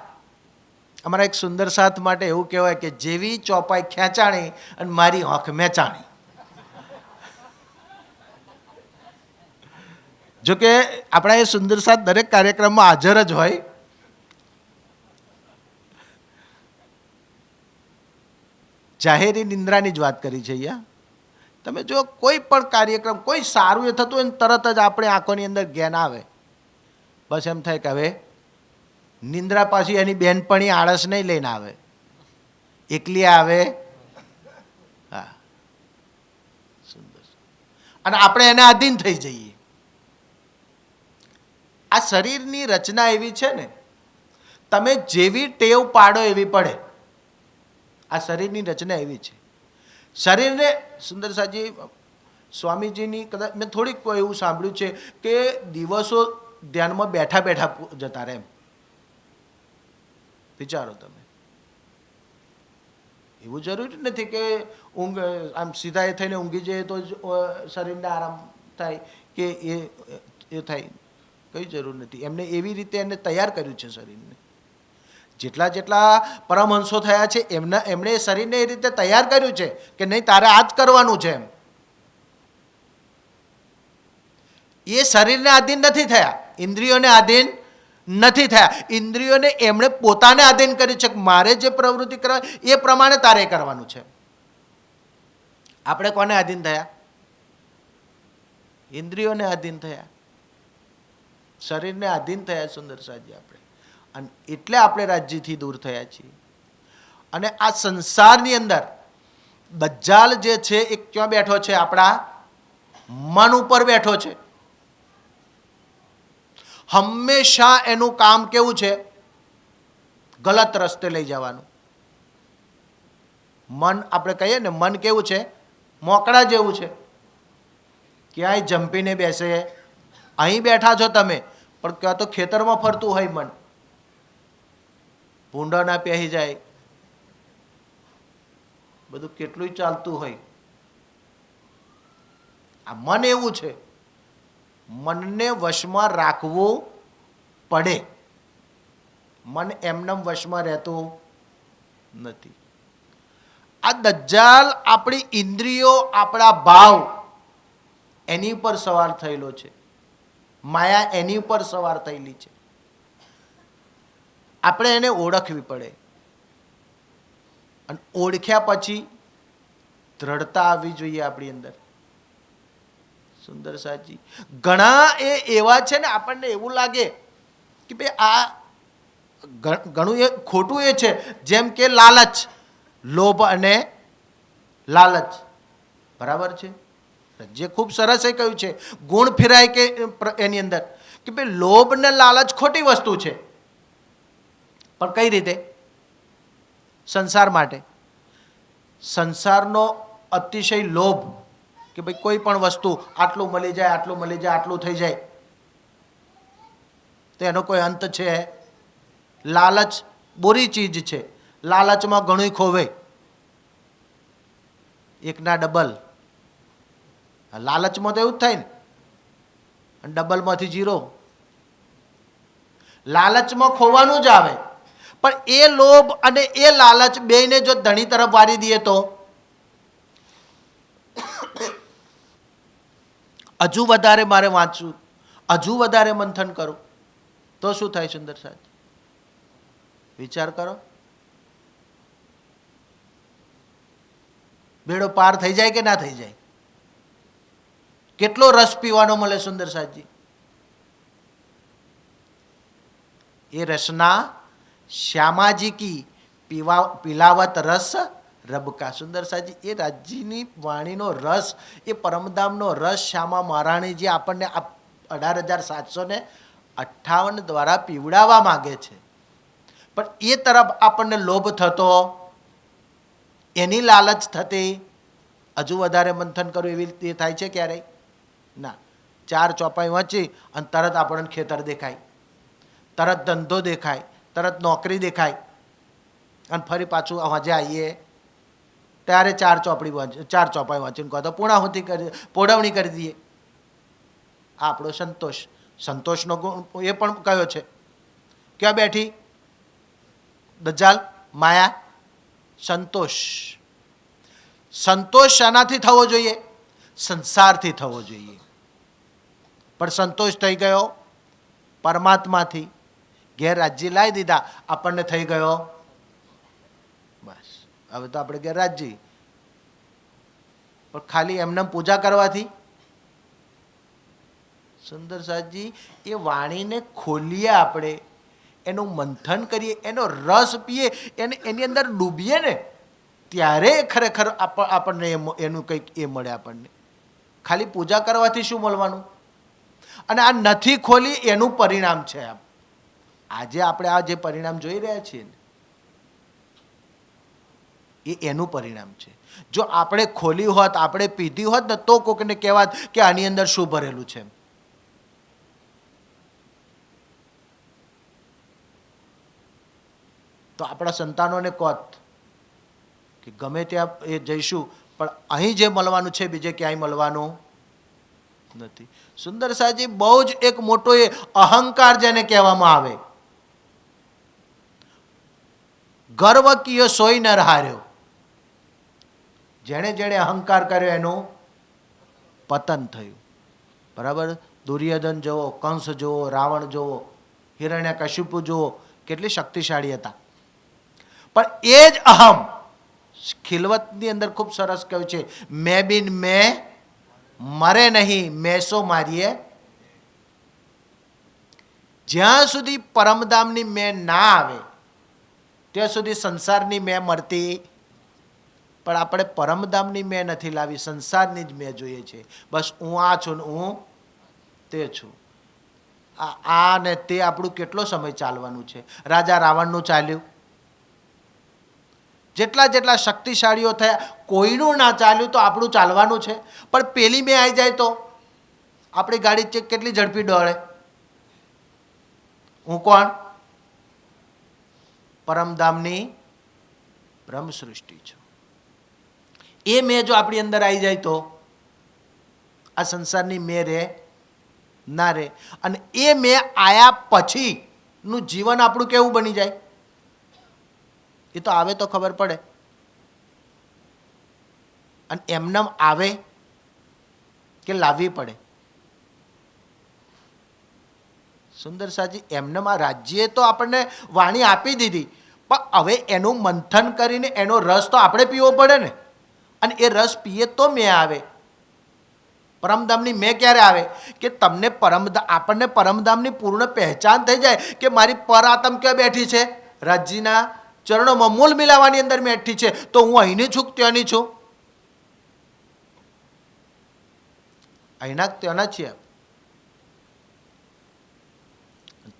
અમારા એક સુંદર સાથ માટે એવું કહેવાય કે જેવી ચોપાઈ ખેંચાણી અને મારી આંખ મેચાણી. જોકે આપણા એ સુંદર સાથ દરેક કાર્યક્રમમાં હાજર જ હોય. જાહેરી નિંદ્રાની જ વાત કરી છે અહીંયા. તમે જો કોઈ પણ કાર્યક્રમ, કોઈ સારું એ થતું હોય ને તરત જ આપણે આંખોની અંદર જ્ઞાન આવે, બસ એમ થાય કે હવે નિંદ્રા પાછી એની બેનપણી આળસ નહીં લઈને આવે, એકલી આવે. હા, સુંદર. અને આપણે એને આધીન થઈ જઈએ. આ શરીરની રચના એવી છે ને, તમે જેવી ટેવ પાડો એવી પડે. આ શરીરની રચના એવી છે. શરીરને સુંદર સાજી સ્વામીજીની કદાચ મેં થોડીક એવું સાંભળ્યું છે કે દિવસો ધ્યાનમાં બેઠા બેઠા જતા રહે. એમ વિચારો તમે, એવું જરૂરી નથી કે ઊંઘ આમ સીધા એ થઈને ઊંઘી જઈએ તો શરીરને આરામ થાય કે એ થાય, કઈ જરૂર નથી. એમને એવી રીતે એને તૈયાર કર્યું છે શરીરને. જેટલા જેટલા પરમહંસો થયા છે એમણે શરીરને એ રીતે તૈયાર કર્યું છે કે નહીં તારે આ જ કરવાનું છે. એમ એ શરીરને આધીન નથી થયા, ઇન્દ્રિયોને આધીન નથી થયા. ઇન્દ્રિયોને એમણે પોતાને આધીન કર્યું છે કે મારે જે પ્રવૃત્તિ કરવાની એ પ્રમાણે તારે કરવાનું છે. આપણે કોને આધીન થયા? ઇન્દ્રિયોને આધીન થયા, શરીરને આધીન થયા સુંદર સાજી આપણે. અને એટલે આપણે રાજ્યથી દૂર થયા છીએ. અને આ સંસારની અંદર દજ્જાલ જે છે એ ક્યાં બેઠો છે? આપણા મન ઉપર બેઠો છે. હંમેશા એનું કામ કેવું છે? ગલત રસ્તે લઈ જવાનું. મન, આપણે કહીએ ને મન કેવું છે? મોકળા જેવું છે. ક્યાંય જંપીને બેસે. અહીં બેઠા છો તમે, પણ ક્યાં તો ખેતરમાં ફરતું હોય મન, ભૂંડા ના પહેરી જાય, બધું કેટલું ચાલતું હોય. આ મન એવું છે, મનને વશમાં રાખવું પડે. મન એમનેમ વશમાં રહેતું નથી. આ દજ્જાલ આપણી ઇન્દ્રિયો, આપણા ભાવ એની ઉપર સવાર થયેલો છે. માયા એની ઉપર સવાર થયેલી છે. આપણે એને ઓળખવી પડે. અને ઓળખ્યા પછી દ્રઢતા આવવી જોઈએ આપણી અંદર. સુંદર સાજી ઘણા એવા છે ને, આપણને એવું લાગે કે ભાઈ આ ઘણું એ ખોટું એ છે. જેમ કે લાલચ, લોભ અને લાલચ. બરાબર છે, જે ખૂબ સરસ એ કહ્યું છે, ગુણ ફેરાય કે એની અંદર કે ભાઈ લોભ ને લાલચ ખોટી વસ્તુ છે. પણ કઈ રીતે? સંસાર માટે. સંસારનો અતિશય લોભ કે ભાઈ કોઈ પણ વસ્તુ આટલું મળી જાય, આટલું મળી જાય, આટલું થઈ જાય, તો એનો કોઈ અંત છે? લાલચ બુરી ચીજ છે. લાલચમાં ઘણું ખોવે, એકના ડબલ. લાલચમાં તો એવું જ થાય ને, અને ડબલમાંથી 0. લાલચમાં ખોવાનું જ આવે. પણ એ લોભ અને એ લાલચ બેયને જો ધણી તરફ વાળી દઈએ તો હજુ વધારે મારે વાંચવું, હજુ વધારે મંથન કરું, તો શું થાય? સુંદર સાથ વિચાર કરો. બેડો પાર થઈ જાય કે ના થઈ જાય? કેટલો રસ પીવાનો મળે સુંદર સાજી. એ રસના શ્યામાજી કી પીલાવત રસ રબકા. સુંદર સાજી એ રાજ્યની વાણીનો રસ, એ પરમધામનો રસ શ્યામા મહારાણીજી આપણને 18,758 દ્વારા પીવડાવવા માગે છે. પણ એ તરફ આપણને લોભ થતો, એની લાલચ થતી, હજુ વધારે મંથન કરવું એવી રીતે થાય છે ક્યારેય? ના. 4 ચોપાઈ વાંચી અને તરત આપણને ખેતર દેખાય, તરત ધંધો દેખાય, તરત નોકરી દેખાય, અને ફરી પાછું હજે આવીએ ત્યારે 4 ચોપાઈ વાંચીને કહો તો પૂર્ણાહુતિ કરી, પોળવણી કરી દઈએ. આ આપણો સંતોષ. સંતોષનો ગુણ એ પણ કયો છે? ક્યાં બેઠી? દજાલ, માયા. સંતોષ. સંતોષ શાનાથી થવો જોઈએ? સંસારથી થવો જોઈએ. પણ સંતોષ થઈ ગયો પરમાત્માથી. ઘેર રાજ્ય લાવી દીધા, આપણને થઈ ગયો બસ. હવે તો આપણે ઘેર રાજ્ય. પણ ખાલી એમને પૂજા કરવાથી? સુંદર સાહેબજી, એ વાણીને ખોલીએ આપણે, એનું મંથન કરીએ, એનો રસ પીએ, એની અંદર ડૂબીએ ને ત્યારે ખરેખર આપણને એનું કંઈક એ મળે આપણને. ખાલી પૂજા કરવાથી શું મળવાનું? અને આ નથી ખોલી એનું પરિણામ છે. આજે આપણે આ જે પરિણામ જોઈ રહ્યા છીએ એ એનું પરિણામ છે. જો આપણે ખોલી હોત, આપણે પીધી હોત ને તો કોકને કહેવાત કે આની અંદર શું ભરેલું છે. તો આપણા સંતાનોને કોત કે ગમે ત્યાં એ જઈશું પણ અહીં જે મળવાનું છે બીજે ક્યાંય મળવાનું નથી. સુંદર સાહેબજી, બહુ જ એક મોટો એ અહંકાર જેને કહેવામાં આવે, ગર્વ કિયો સોય ન હાર્યો. જેણે જેણે અહંકાર કર્યો એનું પતન થયું. બરાબર? દુર્યોધન જુઓ, કંસ જુઓ, રાવણ જુઓ, હિરણ્યકશિપુ જુઓ, કેટલી શક્તિશાળી હતા. પણ એ જ અહમ ખિલવતની અંદર ખૂબ સરસ કહ્યું છે, મેં બિન મેં મરે નહીં, મેસો મારીએ. જ્યાં સુધી પરમધામની મેં ના આવે ત્યાં સુધી સંસારની મેં મરતી. પણ આપણે પરમધામની મેં નથી લાવી, સંસારની જ મેં જોઈએ છે. બસ હું આ છું ને હું તે છું. આ ને તે આપણું કેટલો સમય ચાલવાનું છે? રાજા રાવણનું ચાલ્યું, જેટલા જેટલા શક્તિશાળીઓ થયા, કોઈનું ના ચાલ્યું તો આપણું ચાલવાનું છે. પણ પેલી મેં આવી જાય તો આપણી ગાડી કેટલી ઝડપી દોડે. હું કોણ? પરમધામની બ્રહ્મ સૃષ્ટિ છું. એ મેં જો આપણી અંદર આવી જાય તો આ સંસારની મેં રે ના રે. અને એ મેં આયા પછીનું જીવન આપણું કેવું બની જાય એ તો આવે તો ખબર પડે. અને એમનેમ આવે કે લાવવી પડે? સુંદર સાજી, એમનેમ આ રાજ્યએ તો આપણને વાણી આપી દીધી, પણ હવે એનું મંથન કરીને એનો રસ તો આપણે પીવો પડે ને. અને એ રસ પીએ તો મેં આવે. પરમધામની મેં ક્યારે આવે? કે તમને આપણને પરમધામની પૂર્ણ પહેચાન થઈ જાય કે મારી પર આત્મ ક્યાં બેઠી છે? રાજ્યના ચરણોમાં મૂળ મિલાવાની અંદર બેઠી છે. તો હું અહીંની છું ત્યાંની છું? અહીંના ત્યાંના છીએ.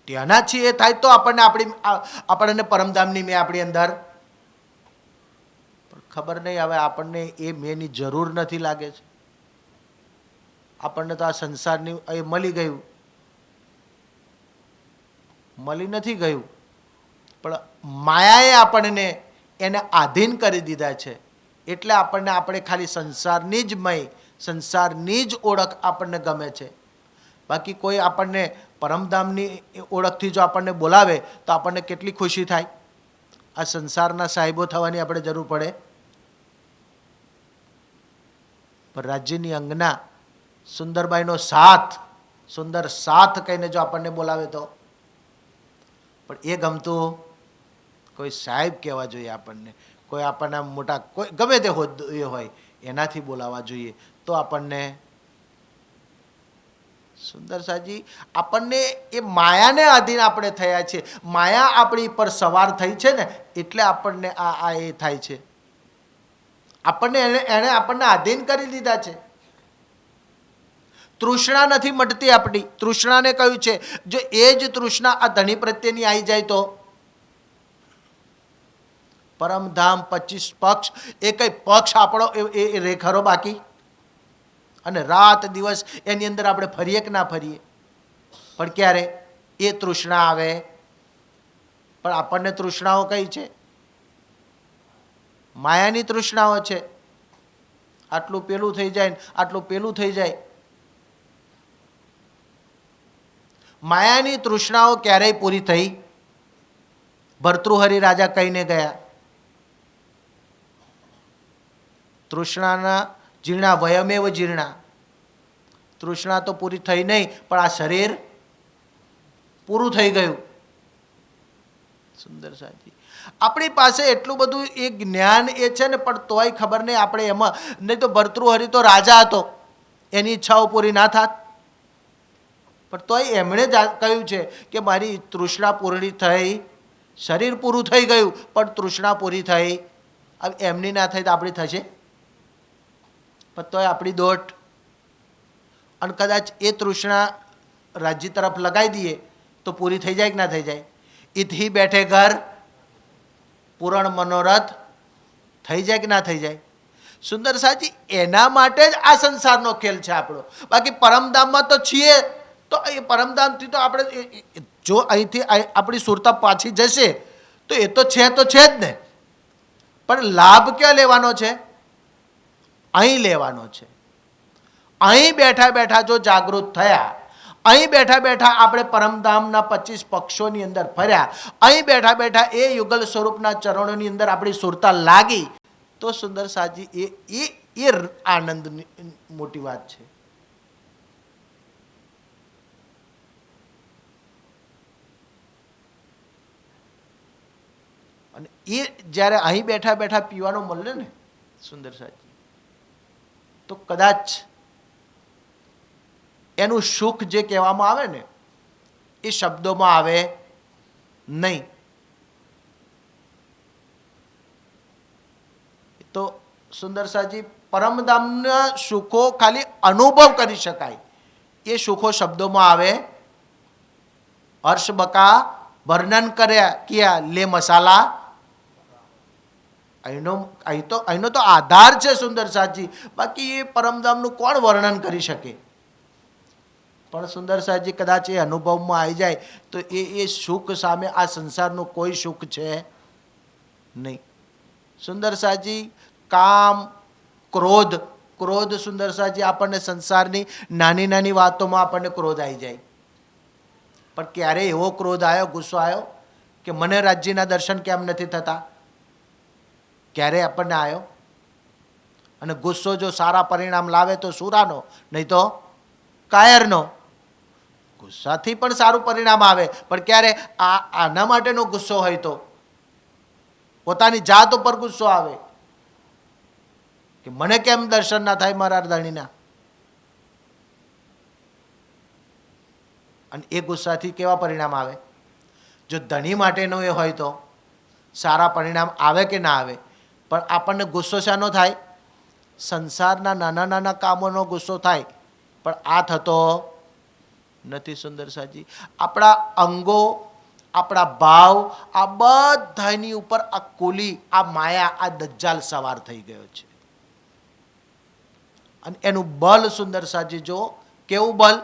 ત્યાંના છીએ એ થાય તો આપણને પરમધામની મેં આપણી અંદર. પણ ખબર નહીં, હવે આપણને એ મેંની જરૂર નથી લાગે છે. આપણને તો આ સંસારની એ મળી ગયું, મળી નથી ગયું, પણ માયાએ આપણને એને આધીન કરી દીધા છે. એટલે આપણે ખાલી સંસારની જ મય, સંસારની જ ઓળખ આપણને ગમે છે. બાકી કોઈ આપણને પરમધામની ઓળખથી જો આપણને બોલાવે તો આપણને કેટલી ખુશી થાય. આ સંસારના સાહેબો થવાની આપણે જરૂર પડે? પણ રાજ્યની અંગના સુંદરબાઈનો સાથ, સુંદર સાથ કહીને જો આપણને બોલાવે તો. પણ એ ગમતું કોઈ સાહેબ કહેવા જોઈએ આપણને, કોઈ આપણને મોટા કોઈ ગમે તે એ હોય એનાથી બોલાવવા જોઈએ તો આપણને. સુંદર સાજી, આપણને એ માયાને આધીન આપણે થયા છે. માયા આપણી પર સવાર થઈ છે ને એટલે આપણને આ એ થાય છે. આપણને એણે આપણને આધીન કરી દીધા છે. તૃષ્ણા નથી મટતી આપણી. તૃષ્ણાને કહ્યું છે જો એ જ તૃષ્ણા આ ધણી પ્રત્યેની આવી જાય પરમધામ 25 પક્ષ, એ કઈ પક્ષ આપણો એ રે ખરો બાકી? અને રાત દિવસ એની અંદર આપણે ફરીએ કે ના ફરીએ? પણ ક્યારે એ તૃષ્ણા આવે? પણ આપણને તૃષ્ણાઓ કઈ છે? માયાની તૃષ્ણાઓ છે. આટલું પેલું થઈ જાય ને આટલું પેલું થઈ જાય. માયાની તૃષ્ણાઓ ક્યારેય પૂરી થઈ? ભર્તૃહરિ રાજા કહીને ગયા, તૃષ્ણાના જીર્ણા વયમેવ જીર્ણા. તૃષ્ણા તો પૂરી થઈ નહીં, પણ આ શરીર પૂરું થઈ ગયું. સુંદર સાજી, આપણી પાસે એટલું બધું એ જ્ઞાન એ છે ને, પણ તોય ખબર નહીં આપણે એમાં. નહીં તો ભર્તૃહરિ તો રાજા હતો, એની ઈચ્છાઓ પૂરી ના થાત, પણ તોય એમણે જ કહ્યું છે કે મારી તૃષ્ણા પૂરી થઈ, શરીર પૂરું થઈ ગયું પણ તૃષ્ણા પૂરી થઈ. હવે એમની ના થઈ તો આપણી થશે? પણ તોય આપણી દોટ. અને કદાચ એ તૃષ્ણા રાજ્ય તરફ લગાવી દઈએ તો પૂરી થઈ જાય કે ના થઈ જાય? ઈથી બેઠે ઘર પૂરણ મનોરથ થઈ જાય કે ના થઈ જાય? સુંદર સાજી, એના માટે જ આ સંસારનો ખેલ છે આપણો. બાકી પરમધામમાં તો છીએ, તો એ પરમધામથી તો આપણે જો અહીંથી આપણી સુરતા પાછી જશે તો એ તો છે જ ને. પણ લાભ ક્યાં લેવાનો છે? અહીં લેવાનો છે. અહીં બેઠા બેઠા જો જાગૃત થયા, અહીં બેઠા બેઠા આપણે પરમધામના 25 પક્ષોની અંદર ફર્યા, અહીં બેઠા બેઠા એ યુગલ સ્વરૂપના ચરણોની અંદર આપણી સુરતા લાગી, તો સુંદર સાજી એ આનંદની મોટી વાત છે. અને એ જ્યારે અહીં બેઠા બેઠા પીવાનો મળે ને સુંદર સાજી, તો કદાચ એનું સુખ જે કહેવામાં આવે ને એ શબ્દોમાં આવે નહીં. તો સુંદર સાજી, પરમધામના સુખો ખાલી અનુભવ કરી શકાય, એ સુખો શબ્દોમાં આવે. હર્ષ બકા વર્ણન કર્યા કિયા લે મસાલા. અહીંનો તો આધાર છે સુંદર સાજી. બાકી એ પરમધામનું કોણ વર્ણન કરી શકે? પણ સુંદર સાજી, કદાચ એ અનુભવમાં આવી જાય તો એ સુખ સામે આ સંસારનું કોઈ સુખ છે નહીં. સુંદર સાજી, કામ ક્રોધ સુંદર સાજી, આપણને સંસારની નાની નાની વાતોમાં આપણને ક્રોધ આવી જાય. પણ ક્યારે એવો ક્રોધ આવ્યો, ગુસ્સો આવ્યો કે મને રાજ્યના દર્શન કેમ નથી થતા? ક્યારે આપણને આવ્યો? અને ગુસ્સો જો સારા પરિણામ લાવે તો સુરાનો, નહીં તો કાયરનો. ગુસ્સાથી પણ સારું પરિણામ આવે, પણ ક્યારે આના માટેનો ગુસ્સો હોય તો પોતાની જાત ઉપર ગુસ્સો આવે કે મને કેમ દર્શન ના થાય મારા ધણીના. અને એ ગુસ્સાથી કેવા પરિણામ આવે? જો ધણી માટેનો એ હોય તો સારા પરિણામ આવે કે ના આવે. પણ આપણને ગુસ્સો શાનો થાય? સંસારના નાના નાના કામોનો ગુસ્સો થાય, પણ આ થતો નથી. સુંદર સાજી, આપણા અંગો, આપણા ભાવ, આ બધાની ઉપર આ કુલી, આ માયા, આ દજ્જાલ સવાર થઈ ગયો છે. અને એનું બલ સુંદર સાજી જો કેવું બલ!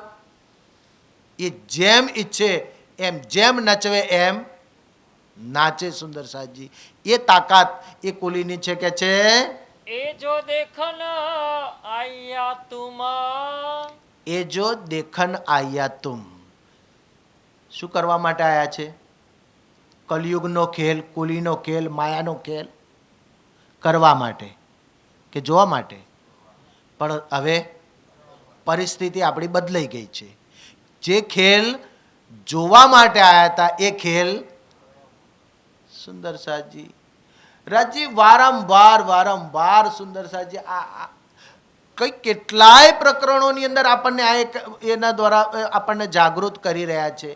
એ જેમ ઈચ્છે એમ, જેમ નચવે એમ નાચે. સુંદર સાજી, એ તાકાત એ કુલીની છે કે છે એ જો દેખન આયા તુમ. એ જો દેખન આયા તુમ. શું કરવા માટે આયા છે? કલયુગનો ખેલ, કુલીનો ખેલ, માયાનો ખેલ કરવા માટે કે જોવા માટે? પણ હવે પરિસ્થિતિ આપણી બદલાઈ ગઈ છે. જે ખેલ જોવા માટે આવ્યા હતા એ ખેલ સુંદર સાજી રાજી વારંવાર સુંદર સાજી આ કઈ કેટલાય પ્રકરણોની અંદર આપણને એના દ્વારા આપણને જાગૃત કરી રહ્યા છે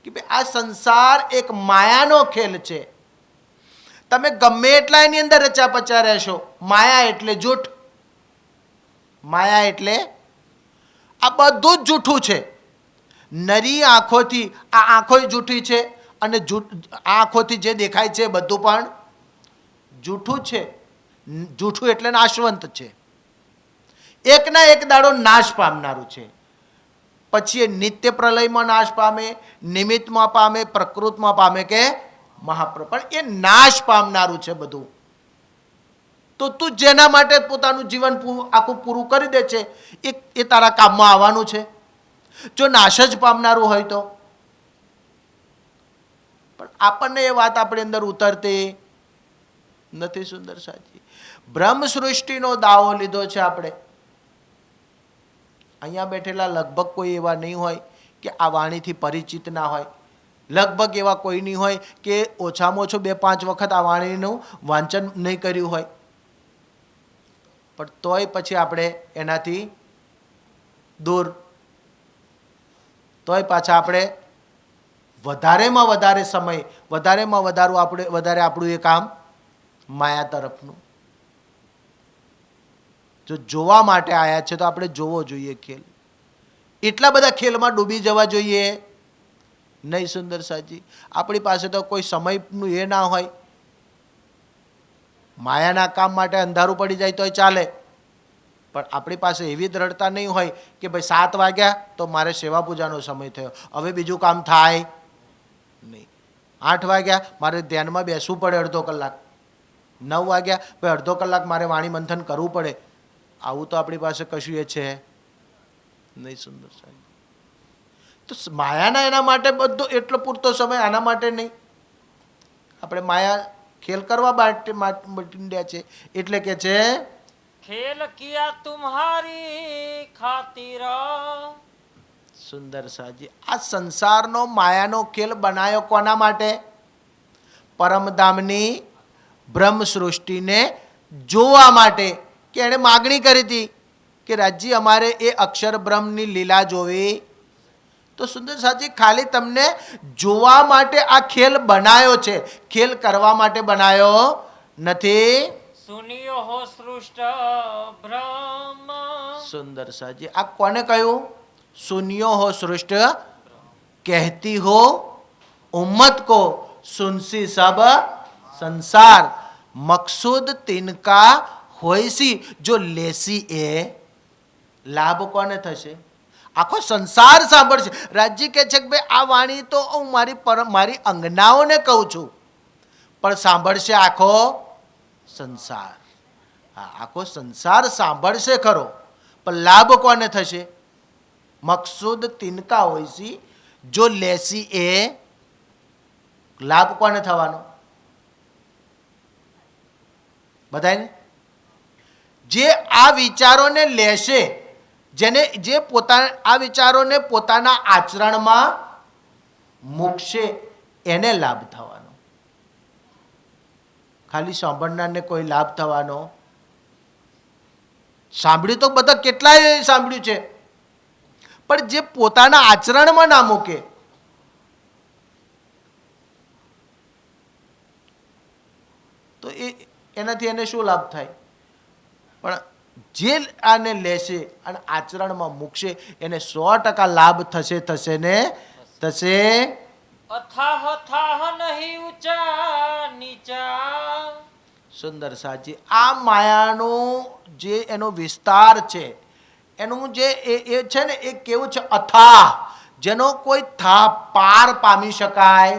કે ભાઈ આ સંસાર એક માયાનો ખેલ છે. તમે ગમે એટલા એની અંદર રચા પચા રહેશો, માયા એટલે જૂઠ, માયા એટલે આ બધું જ જૂઠું છે. નરી આંખોથી આ આંખો જૂઠી છે, અને આ આંખોથી જે દેખાય છે બધું પણ જૂઠું છે, જૂઠું એટલે નાશવંત છે, એકના એક દાડો નાશ પામનારું છે. પછી એ નિત્ય પ્રલયમાં નાશ પામે, નિમિત્તમાં પામે, પ્રકૃતમાં પામે કે પણ એ નાશ પામનારું છે બધું. તો તું જેના માટે પોતાનું જીવન આખું પૂરું કરી દે છે એ તારા કામમાં આવવાનું છે? જો નાશ જ પામનારું હોય તો? પણ આપણને એ વાત આપણી અંદર ઉતરતી નથી. સુંદર સાજી, બ્રહ્મ સૃષ્ટિનો દાવો લીધો છે આપણે. અહીંયા બેઠેલા લગભગ કોઈ એવા નહીં હોય કે આ વાણીથી પરિચિત ના હોય. લગભગ એવા કોઈ નહીં હોય કે ઓછામાં ઓછું 2-5 વખત આ વાણીનું વાંચન નહીં કર્યું હોય. પણ તોય પછી આપણે એનાથી દૂર, તોય પાછા આપણે વધારેમાં વધારે સમય, વધારેમાં વધારે આપણું એ કામ માયા તરફનું. જો જોવા માટે આવ્યા છે તો આપણે જોવો જોઈએ ખેલ. એટલા બધા ખેલમાં ડૂબી જવા જોઈએ નહીં. સુંદર સાજી, આપણી પાસે તો કોઈ સમયનું એ ના હોય. માયાના કામ માટે અંધારું પડી જાય તોય ચાલે, પણ આપણી પાસે એવી દ્રઢતા નહીં હોય કે ભાઈ 7 વાગ્યા તો મારે સેવા પૂજાનો સમય થયો, હવે બીજું કામ થાય નહીં. 8 વાગ્યા મારે ધ્યાનમાં બેસવું પડે અડધો કલાક, 9 વાગ્યા ભાઈ અડધો કલાક મારે વાણી મંથન કરવું પડે. આવું તો આપણી પાસે કશું એ છે નહીં. સુંદર સાહેબ, તો માયાના એના માટે બધો એટલો પૂરતો સમય આના માટે નહીં. આપણે માયા ખેલ કરવા માટે માંડ્યા છે એટલે કે છે ખેલ કિયા તુમ્હારી ખાतिर. સુંદર સાજી, આ સંસારનો માયાનો ખેલ બનાવ્યો કોના માટે? પરમધામની બ્રહ્મ સૃષ્ટિને જોવા માટે. કે એણે માગણી કરી હતી કે રાજજી અમારે એ અક્ષર બ્રહ્મની લીલા જોવી. તો સુંદર સાજી, ખાલી તમને જોવા માટે આ ખેલ બનાવ્યો છે, ખેલ કરવા માટે બનાવ્યો નથી. સુનિયો હો સૃષ્ટ બ્રહ્મ. સુંદર સાજી, આ કોને કહ્યું? સુનિયો હો સૃષ્ટ, કહેતી હો ઉમ્મત को सुनसी सब संसार, मकसूद तिनका होयसी जो लेसी એ લાભ કોને થશે? આખો સંસાર સાંભળશે. રાજજી કહે છે કે ભાઈ આ વાણી તો હું મારી અંગનાઓને કહું છું, પણ સાંભળશે આખો સંસાર. હા, આખો સંસાર સાંભળશે ખરો, પણ લાભ કોને થશે? મકસૂદ તિનકા હોયસી જો લેસી એ લાભ કોને થવાનો? બધાને જે આ વિચારોને લેશે, જે આ વિચારોને પોતાના આચરણમાં મૂકશે એને લાભ થવાનો. ખાલી સાંભળનારને કોઈ લાભ થવાનો? સાંભળ્યું તો બધા કેટલાય સાંભળ્યું છે, પણ જે પોતાના આચરણમાં ના મૂકે તો એનાથી એને શું લાભ થાય? પણ જે આને લેશે અને આચરણમાં મૂકશે એને 100% લાભ થશે ને થશે. અથાહ અથાહ નહીં ઊંચા નીચા. સુંદર સાજી, આ માયાનું જે એનો વિસ્તાર છે, એનું જે એ છે ને એ કેવું છે? અથાહ, જેનો કોઈ પાર પામી શકાય.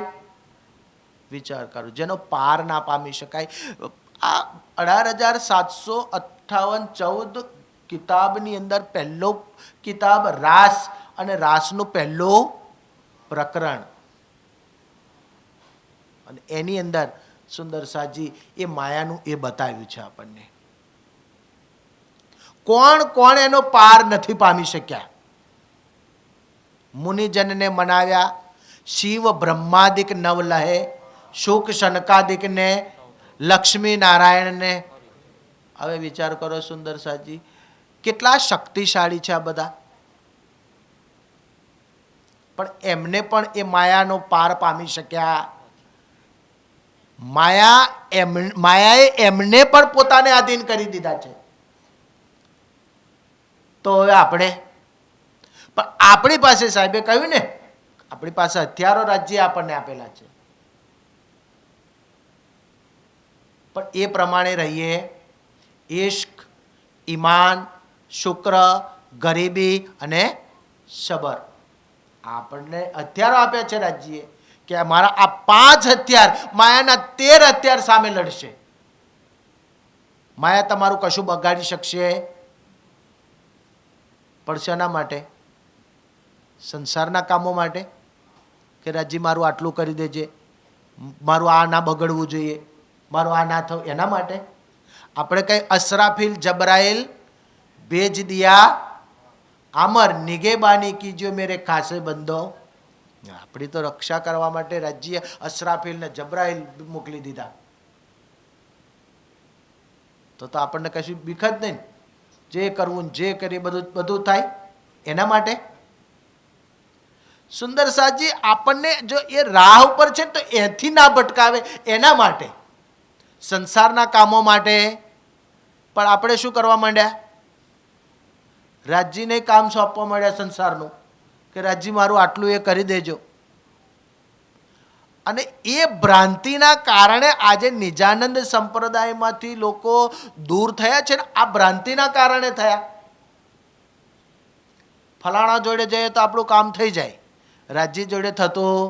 વિચાર કરો, જેનો પાર ના પામી શકાય. આ 18,758 કિતાબની અંદર પહેલો કિતાબ રાસ, અને રાસનું પહેલું પ્રકરણ, અને એની અંદર સુંદર સાજી એ માયાનું એ બતાવ્યું છે આપણને. કોણ કોણ એનો પાર નથી પામી શક્યા? મુનિજનને મનાવ્યા, શિવ બ્રહ્માદિક નવ લહે, શુક શનકાદિકને, લક્ષ્મી નારાયણને. હવે વિચાર કરો સુંદર સાજી, કેટલા શક્તિશાળી છે આ બધા, પણ એમને પણ એ માયાનો પાર પામી શક્યા. માયાએ એમને પણ પોતાને આધીન કરી દીધા છે. તો હવે આપણે પણ આપણી પાસે, સાહેબે કહ્યું ને, આપણી પાસે હથિયારો રાજ્ય આપણને આપેલા છે, પણ એ પ્રમાણે રહીએ. ઇશ્ક, ઈમાન, શુક્ર, ગરીબી અને સબર. આપણને હથિયારો આપ્યા છે રાજ્યએ કે મારા આ 5 હથિયાર માયાના 13 હથિયાર સામે લડશે. માયા તમારું કશું બગાડી શકશે પણ શેના માટે? સંસારના કામો માટે કે રાજ્ય મારું આટલું કરી દેજે, મારું આ ના બગડવું જોઈએ, મારું આ ના થવું, એના માટે આપણે કઈ અસરાફીલ જબરાઈલ ભેજ દિયા આમર નિગેબાની કીજો મેરે ખાસે બંધો. આપણી તો રક્ષા કરવા માટે રાજ્ય અસરાફીલ ને જબરાઈલ મોકલી દીધા. તો આપણને કશું બીક જ નહીં. જે કરવું જે કરીએ બધું થાય એના માટે. સુંદર સાજી આપણને જો એ રાહ ઉપર છે તો એથી ના ભટકાવે એના માટે, સંસારના કામો માટે. પણ આપણે શું કરવા માંડ્યા? રાજ્યને કામ સોંપવા માંડ્યા સંસારનું કે રાજ્ય મારું આટલું એ કરી દેજો. અને એ ભ્રાંતિના કારણે આજે નિજાનંદ સંપ્રદાયમાંથી લોકો દૂર થયા છે ને આ ભ્રાંતિના કારણે થયા. ફલાણા જોડે જઈએ તો આપણું કામ થઈ જાય, રાજ્ય જોડે થતું,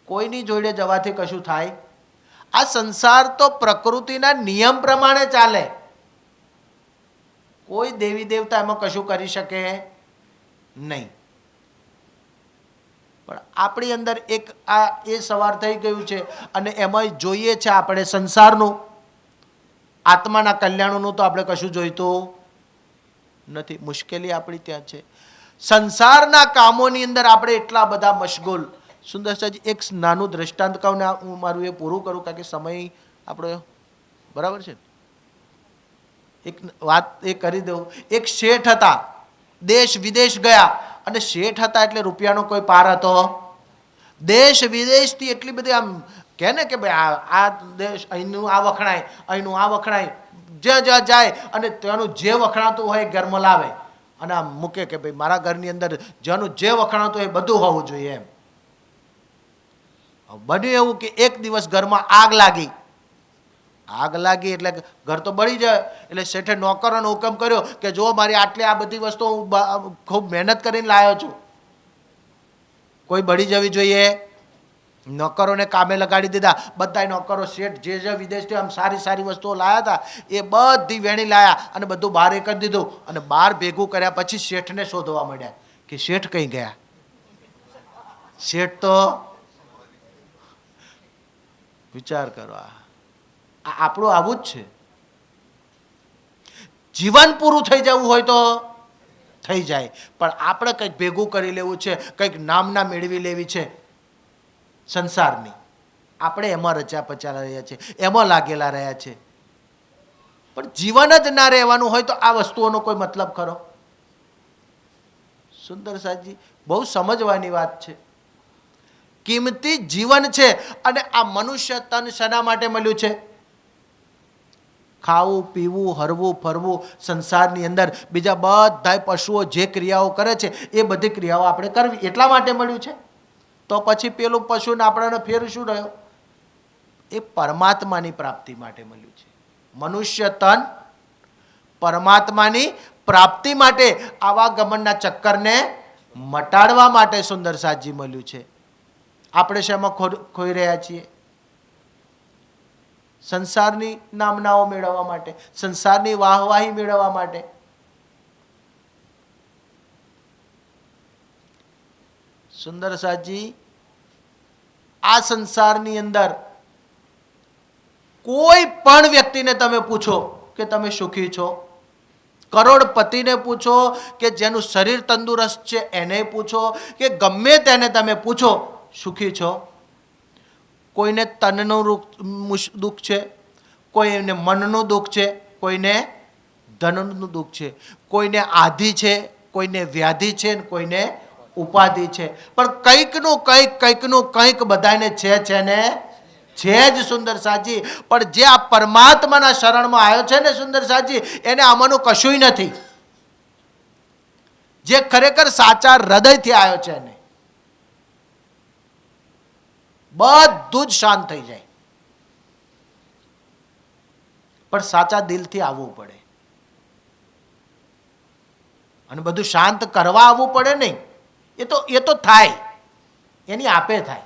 કોઈની જોડે જવાથી કશું થાય? આ સંસાર તો પ્રકૃતિના નિયમ પ્રમાણે ચાલે. કોઈ દેવી દેવતા એમાં કશું કરી શકે નહીં. પણ આપણી અંદર એક આ એ સવાર થઈ ગયું છે અને એમાં જોઈએ છે આપણે સંસારનું, આત્માના કલ્યાણનું તો આપણે કશું જોઈતું નથી. મુશ્કેલી આપણી ત્યાં છે. સંસારના કામોની અંદર આપણે એટલા બધા મશગુલ. સુંદર સાજી એક નાનું દ્રષ્ટાંત કહું ને હું મારું એ પૂરું કરું કારણ કે સમય આપણો બરાબર છે. એક વાત એ કરી દઉં. એક શેઠ હતા, દેશ વિદેશ ગયા. અને શેઠ હતા એટલે રૂપિયાનો કોઈ પાર હતો. દેશ વિદેશથી એટલી બધી આમ કહે ને કે ભાઈ આ દેશ અહીંનું આ વખણાય, અહીંનું આ વખણાય, જ્યાં જ્યાં જાય અને ત્યાંનું જે વખણાતું હોય એ ઘરમાં લાવે અને આમ મૂકે કે ભાઈ મારા ઘરની અંદર જ્યાંનું જે વખણાતું હોય એ બધું હોવું જોઈએ એમ. બન્યું એવું કે એક દિવસ ઘરમાં આગ લાગી. આગ લાગી એટલે ઘર તો બળી જાય. એટલે શેઠે નોકરોનો હુકમ કર્યો કે જો મારી આટલી આ બધી વસ્તુ હું ખૂબ મહેનત કરીને લાવ્યો છું, કોઈ બળી જવી જોઈએ. નોકરોને કામે લગાડી દીધા. બધા નોકરો શેઠ જે જે વિદેશથી આમ સારી સારી વસ્તુઓ લાવ્યા હતા એ બધી વેણી લાયા અને બધું બહાર કરી દીધું. અને બહાર ભેગું કર્યા પછી શેઠને શોધવા માંડ્યા કે શેઠ કઈ ગયા. શેઠ તો વિચાર કરો, આપણું આવું જ છે. જીવન પૂરું થઈ જવું હોય તો થઈ જાય, પણ આપણે કંઈક ભેગું કરી લેવું છે, કંઈક નામના મેળવી લેવી છે સંસારની. આપણે એમાં રચ્યા પચાલા રહ્યા છે, એમાં લાગેલા રહ્યા છે. પણ જીવન જ ના રહેવાનું હોય તો આ વસ્તુઓનો કોઈ મતલબ ખરો? સુંદર સાજી બહુ સમજવાની વાત છે. કિંમતી જીવન છે. અને આ મનુષ્ય તન શેના માટે મળ્યું છે? ખાવું, પીવું, હરવું, ફરવું. સંસારની અંદર બીજા બધા પશુઓ જે ક્રિયાઓ કરે છે એ બધી ક્રિયાઓ આપણે કરવી એટલા માટે મળ્યું છે. તો પછી પેલું પશુને આપણને ફેર શું રહ્યો? એ પરમાત્માની પ્રાપ્તિ માટે મળ્યું છે. મનુષ્ય તન પરમાત્માની પ્રાપ્તિ માટે, આવા ગમનના ચક્કરને મટાડવા માટે સુંદર સાજી મળ્યું છે. આપણે શેમાં ખોઈ રહ્યા છીએ? સંસારની નામનાઓ મેળવવા માટે, સંસારની વાહવાહી મેળવવા માટે. સુંદર સાજી આ સંસારની અંદર કોઈ પણ વ્યક્તિને તમે પૂછો કે તમે સુખી છો, કરોડપતિને પૂછો કે જેનું શરીર તંદુરસ્ત છે એને પૂછો કે ગમે તેને તમે પૂછો સુખી છો? કોઈને તનનું દુઃખ છે, કોઈને મનનું દુઃખ છે, કોઈને ધનનું દુઃખ છે, કોઈને આધિ છે, કોઈને વ્યાધિ છે, કોઈને ઉપાધિ છે. પણ કંઈકનું કંઈક બધાને છે ને છે જ સુંદર સાજી. પણ જે આ પરમાત્માના શરણમાં આવ્યો છે ને સુંદર સાજી, એને આમાંનું કશુંય નથી. જે ખરેખર સાચા હૃદયથી આવ્યો છે એને બધું જ શાંત થઈ જાય. પણ સાચા દિલથી આવવું પડે અને બધું શાંત કરવા આવવું પડે નહીં. એ તો થાય, એની આપે થાય.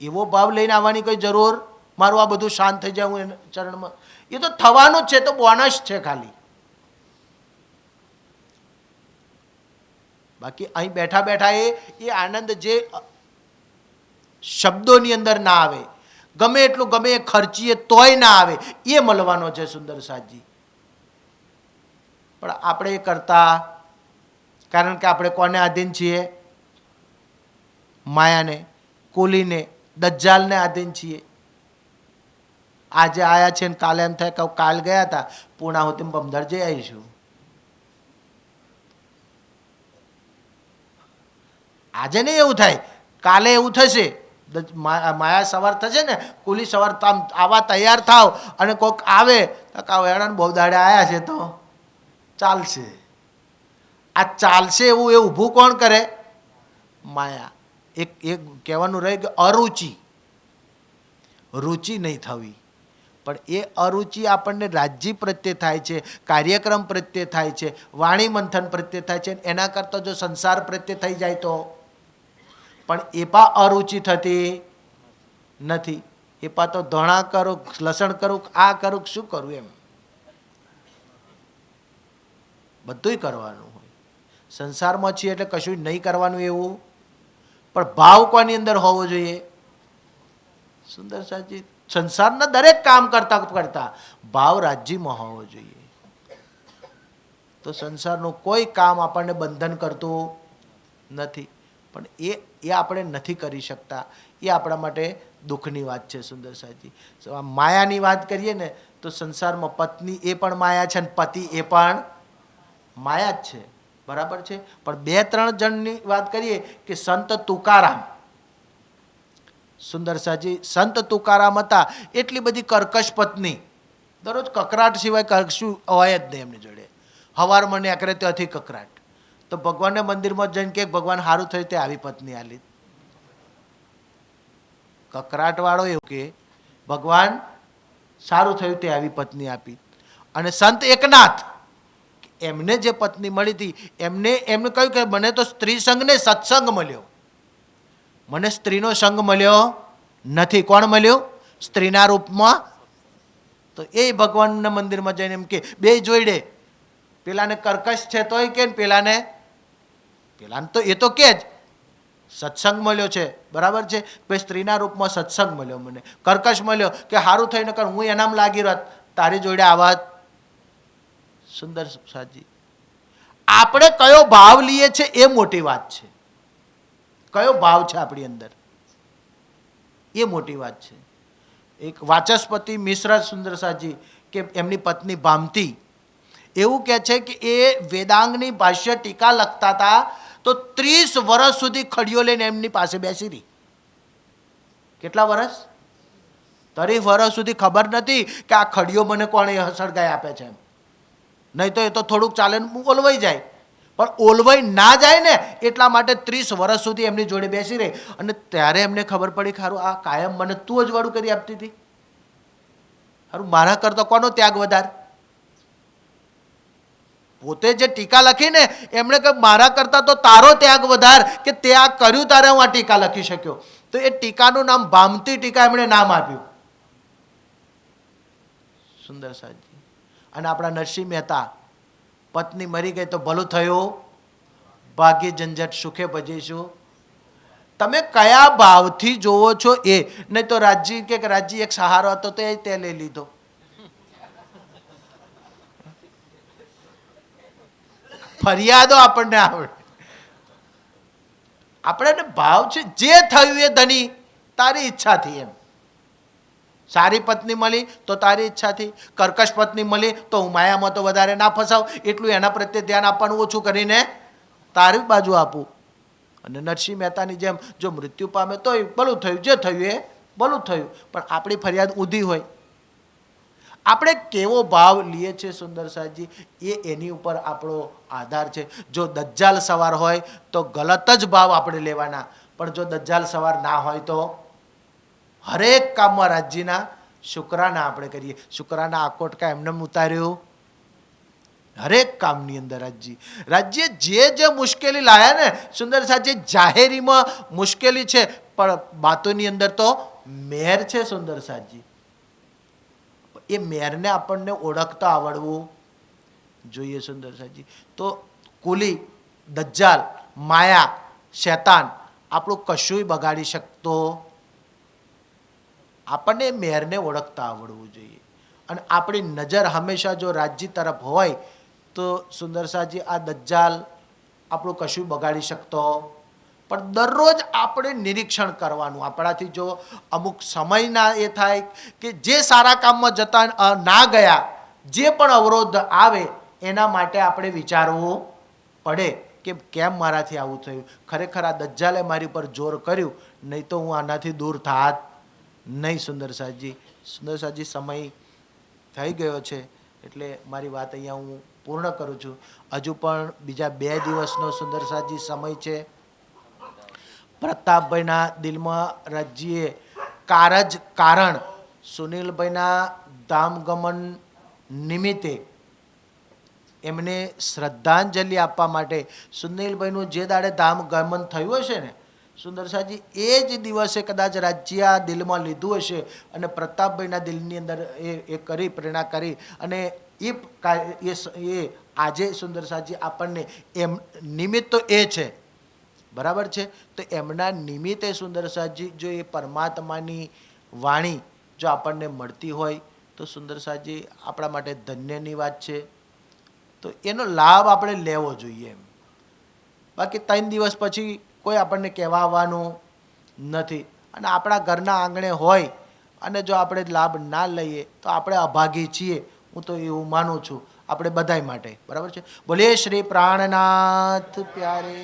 એવો ભાવ લઈને આવવાની કોઈ જરૂર મારું આ બધું શાંત થઈ જાય હું એના ચરણમાં, એ તો થવાનું જ છે, તો બોનસ છે ખાલી. બાકી અહીં બેઠા બેઠા એ આનંદ જે શબ્દોની અંદર ના આવે, ગમે એટલું ગમે એ ખર્ચીએ તોય ના આવે, એ મળવાનો છે સુંદર સાજી. પણ આપણે એ કરતા, કારણ કે આપણે કોને આધીન છીએ? માયાને, કુલીને, દજ્જાલને આધીન છીએ. આજે આયા છે ને કાલે એમ થાય કે કાલ ગયા હતા પૂર્ણાહુતિ બમદાર જઈ આવીશું. આજે નહીં એવું થાય, કાલે એવું થશે. માયા સવાર થશે ને, કુલી સવાર આવા તૈયાર થાવ અને કોઈક આવે તો વેણાને બહુ દાડે આવ્યા છે તો ચાલશે. આ ચાલશે એવું એ ઊભું કોણ કરે? માયા. એક કહેવાનું રહે કે અરુચિ, રુચિ નહીં થવી. પણ એ અરુચિ આપણને રાજ્ય પ્રત્યે થાય છે, કાર્યક્રમ પ્રત્યે થાય છે, વાણી મંથન પ્રત્યે થાય છે. એના કરતાં જો સંસાર પ્રત્યે થઈ જાય તો પણ એપા અરુચિ થતી નથી. એપા તો ધણા કરું, લસણ કરું, આ કરું, શું કરું એમ બધુંય કરવાનું હોય. સંસારમાં છીએ એટલે કશું નહીં કરવાનું એવું. પણ ભાવ કોની અંદર હોવો જોઈએ? સુંદર સાજી, સંસારના દરેક કામ કરતા કરતા ભાવ રાજ્યમાં હોવો જોઈએ. તો સંસારનું કોઈ કામ આપણને બંધન કરતું નથી. પણ એ આપણે નથી કરી શકતા, એ આપણા માટે દુઃખની વાત છે. સુંદર સાજી, માયાની વાત કરીએ ને તો સંસારમાં પત્ની એ પણ માયા છે અને પતિ એ પણ માયા જ છે, બરાબર છે. પણ 2-3 જણની વાત કરીએ કે સંત તુકારામ, સુંદર સાજી, સંત તુકારામ હતા. એટલી બધી કર્કશ પત્ની, દરરોજ કકરાટ સિવાય કશું હોય જ નહીં એમની જોડે. હવારમાં નીકળે ત્યાંથી કકરાટ. તો ભગવાનના મંદિરમાં જઈને કે ભગવાન સારું થયું તે આવી પત્ની આલી. કકરાટ વાળો એવું કે ભગવાન સારું થયું તે આવી પત્ની આપી. અને સંત એકનાથ, એમને જે પત્ની મળી હતી એમને કહ્યું કે મને તો સ્ત્રી સંગ ને સત્સંગ મળ્યો, મને સ્ત્રીનો સંગ મળ્યો નથી. કોણ મળ્યું? સ્ત્રીના રૂપમાં. તો એ ભગવાનના મંદિરમાં જઈને એમ કે બે જોઈડે, પેલાને કર્કશ છે તોય કે પેલાને તો એ તો કે જ સત્સંગ મળ્યો છે, બરાબર છે. ભાઈ સ્ત્રીના રૂપમાં સત્સંગ મળ્યો, મને કર્કશ મળ્યો કે સારું થઈને કર હું એનામ લાગી રત તારી જોડે આવાત. સુંદર સાજી, આપણે કયો ભાવ લઈએ છે એ મોટી વાત છે. કયો ભાવ છે આપણી અંદર એ મોટી વાત છે. એક વાચસ્પતિ મિશ્ર સુંદર સાજી કે એમની પત્ની ભામતી એવું કહે છે કે એ વેદાંગની ભાષ્ય ટીકા લખતા હતા તો 30 વર્ષ સુધી ખડીઓ લઈને એમની પાસે બેસી રહી. કેટલા વર્ષ? 30 વર્ષ સુધી ખબર નથી કે આ ખડીઓ મને કોણે સળગાઈ આપે છે એમ. નહીં તો એ તો થોડુંક ચાલે ઓલવાઈ જાય, પણ ઓલવાઈ ના જાય ને એટલા માટે 30 વર્ષ સુધી એમની જોડે બેસી રહી. અને ત્યારે એમને ખબર પડી ખારું આ કાયમ મને તું જ વાળું કરી આપતી હતી, સારું મારા કરતા કોનો ત્યાગ વધારે. પોતે જે ટીકા લખી ને એમણે કહ્યું મારા કરતા તો તારો ત્યાગ વધાર કે તે આ કર્યું તારે હું આ ટીકા લખી શક્યો. તો એ ટીકાનું નામ ભામતી ટીકા એમણે નામ આપ્યું. સુંદર સાજી. અને આપણા નરસિંહ મહેતા, પત્ની મરી ગઈ તો ભલું થયું, ભાગ્ય ઝંઝટ સુખે ભજીશું. તમે કયા ભાવથી જોવો છો એ. નહીં તો રાજજી કે રાજજી એક સહારો હતો તો એ તે લઈ લીધો. ફરિયાદો આપણને આવડે. આપણે ભાવ છે જે થયું એ ધની તારી ઈચ્છાથી એમ. સારી પત્ની મળી તો તારી ઈચ્છાથી, કર્કશ પત્ની મળી તો હું માયામાં તો વધારે ના ફસાવ એટલું એના પ્રત્યે ધ્યાન આપવાનું ઓછું કરીને તારી બાજુ આપું. અને નરસિંહ મહેતાની જેમ જો મૃત્યુ પામે તો ભલું થયું, જે થયું એ ભલું થયું. પણ આપણી ફરિયાદ ઊંધી હોય. આપણે કેવો ભાવ લઈએ છીએ સુંદર સાજી એ એની ઉપર આપણો આધાર છે. જો દજ્જાલ સવાર હોય તો ગલત જ ભાવ આપણે લેવાના, પણ જો દજ્જાલ સવાર ના હોય તો હરેક કામમાં રાજ્યના શુક્રાના આપણે કરીએ. શુક્રાના આકોટ કા એમને ઉતાર્યો હરેક કામની અંદર રાજ્ય જે મુશ્કેલી લાયા ને સુંદર સાજી, જાહેરીમાં મુશ્કેલી છે પણ બાતોની અંદર તો મેર છે સુંદર સાજી. એ મેરને આપણને ઓળખતા આવડવું જોઈએ સુંદર સાજી. તો કુલી, દજ્જાલ, માયા, શૈતાન આપણું કશુંય બગાડી શકતો, આપણને મેરને ઓળખતા આવડવું જોઈએ. અને આપણી નજર હંમેશા જો રાજ્ય તરફ હોય તો સુંદર સાજી આ દજ્જાલ આપણું કશું બગાડી શકતો. પણ દરરોજ આપણે નિરીક્ષણ કરવાનું. આપણાથી જો અમુક સમયના એ થાય કે જે સારા કામમાં જતા ના ગયા, જે પણ અવરોધ આવે એના માટે આપણે વિચારવું પડે કે કેમ મારાથી આવું થયું. ખરેખર આ દજ્જાલે મારી પર જોર કર્યું, નહીં તો હું આનાથી દૂર થાત નહીં. સુંદર સાજી, સુંદર સાજી સમય થઈ ગયો છે એટલે મારી વાત અહીંયા હું પૂર્ણ કરું છું. હજુ પણ બીજા 2 દિવસનો સુંદર સાજી સમય છે. પ્રતાપભાઈના દિલમાં રાજ્યે કારણ સુનિલભાઈના ધામગમન નિમિત્તે એમને શ્રદ્ધાંજલિ આપવા માટે સુનિલભાઈનું જે દાડે ધામગમન થયું હશે ને સુંદર સાજી, એ જ દિવસે કદાચ રાજ્ય દિલમાં લીધું હશે અને પ્રતાપભાઈના દિલની અંદર એ કરી પ્રેરણા કરી અને એ આજે સુંદર સાજી આપણને એમ નિમિત્ત તો એ છે, બરાબર છે. તો એમના નિમિત્તે સુંદર સાજી જો એ પરમાત્માની વાણી જો આપણને મળતી હોય તો સુંદર સાજી આપણા માટે ધન્યની વાત છે. તો એનો લાભ આપણે લેવો જોઈએ એમ. બાકી 3 દિવસ પછી કોઈ આપણને કહેવા આવવાનું નથી. અને આપણા ઘરના આંગણે હોય અને જો આપણે લાભ ના લઈએ તો આપણે અભાગી છીએ. હું તો એવું માનું છું આપણે બધાય માટે, બરાબર છે. બોલીએ શ્રી પ્રાણનાથ પ્યારે.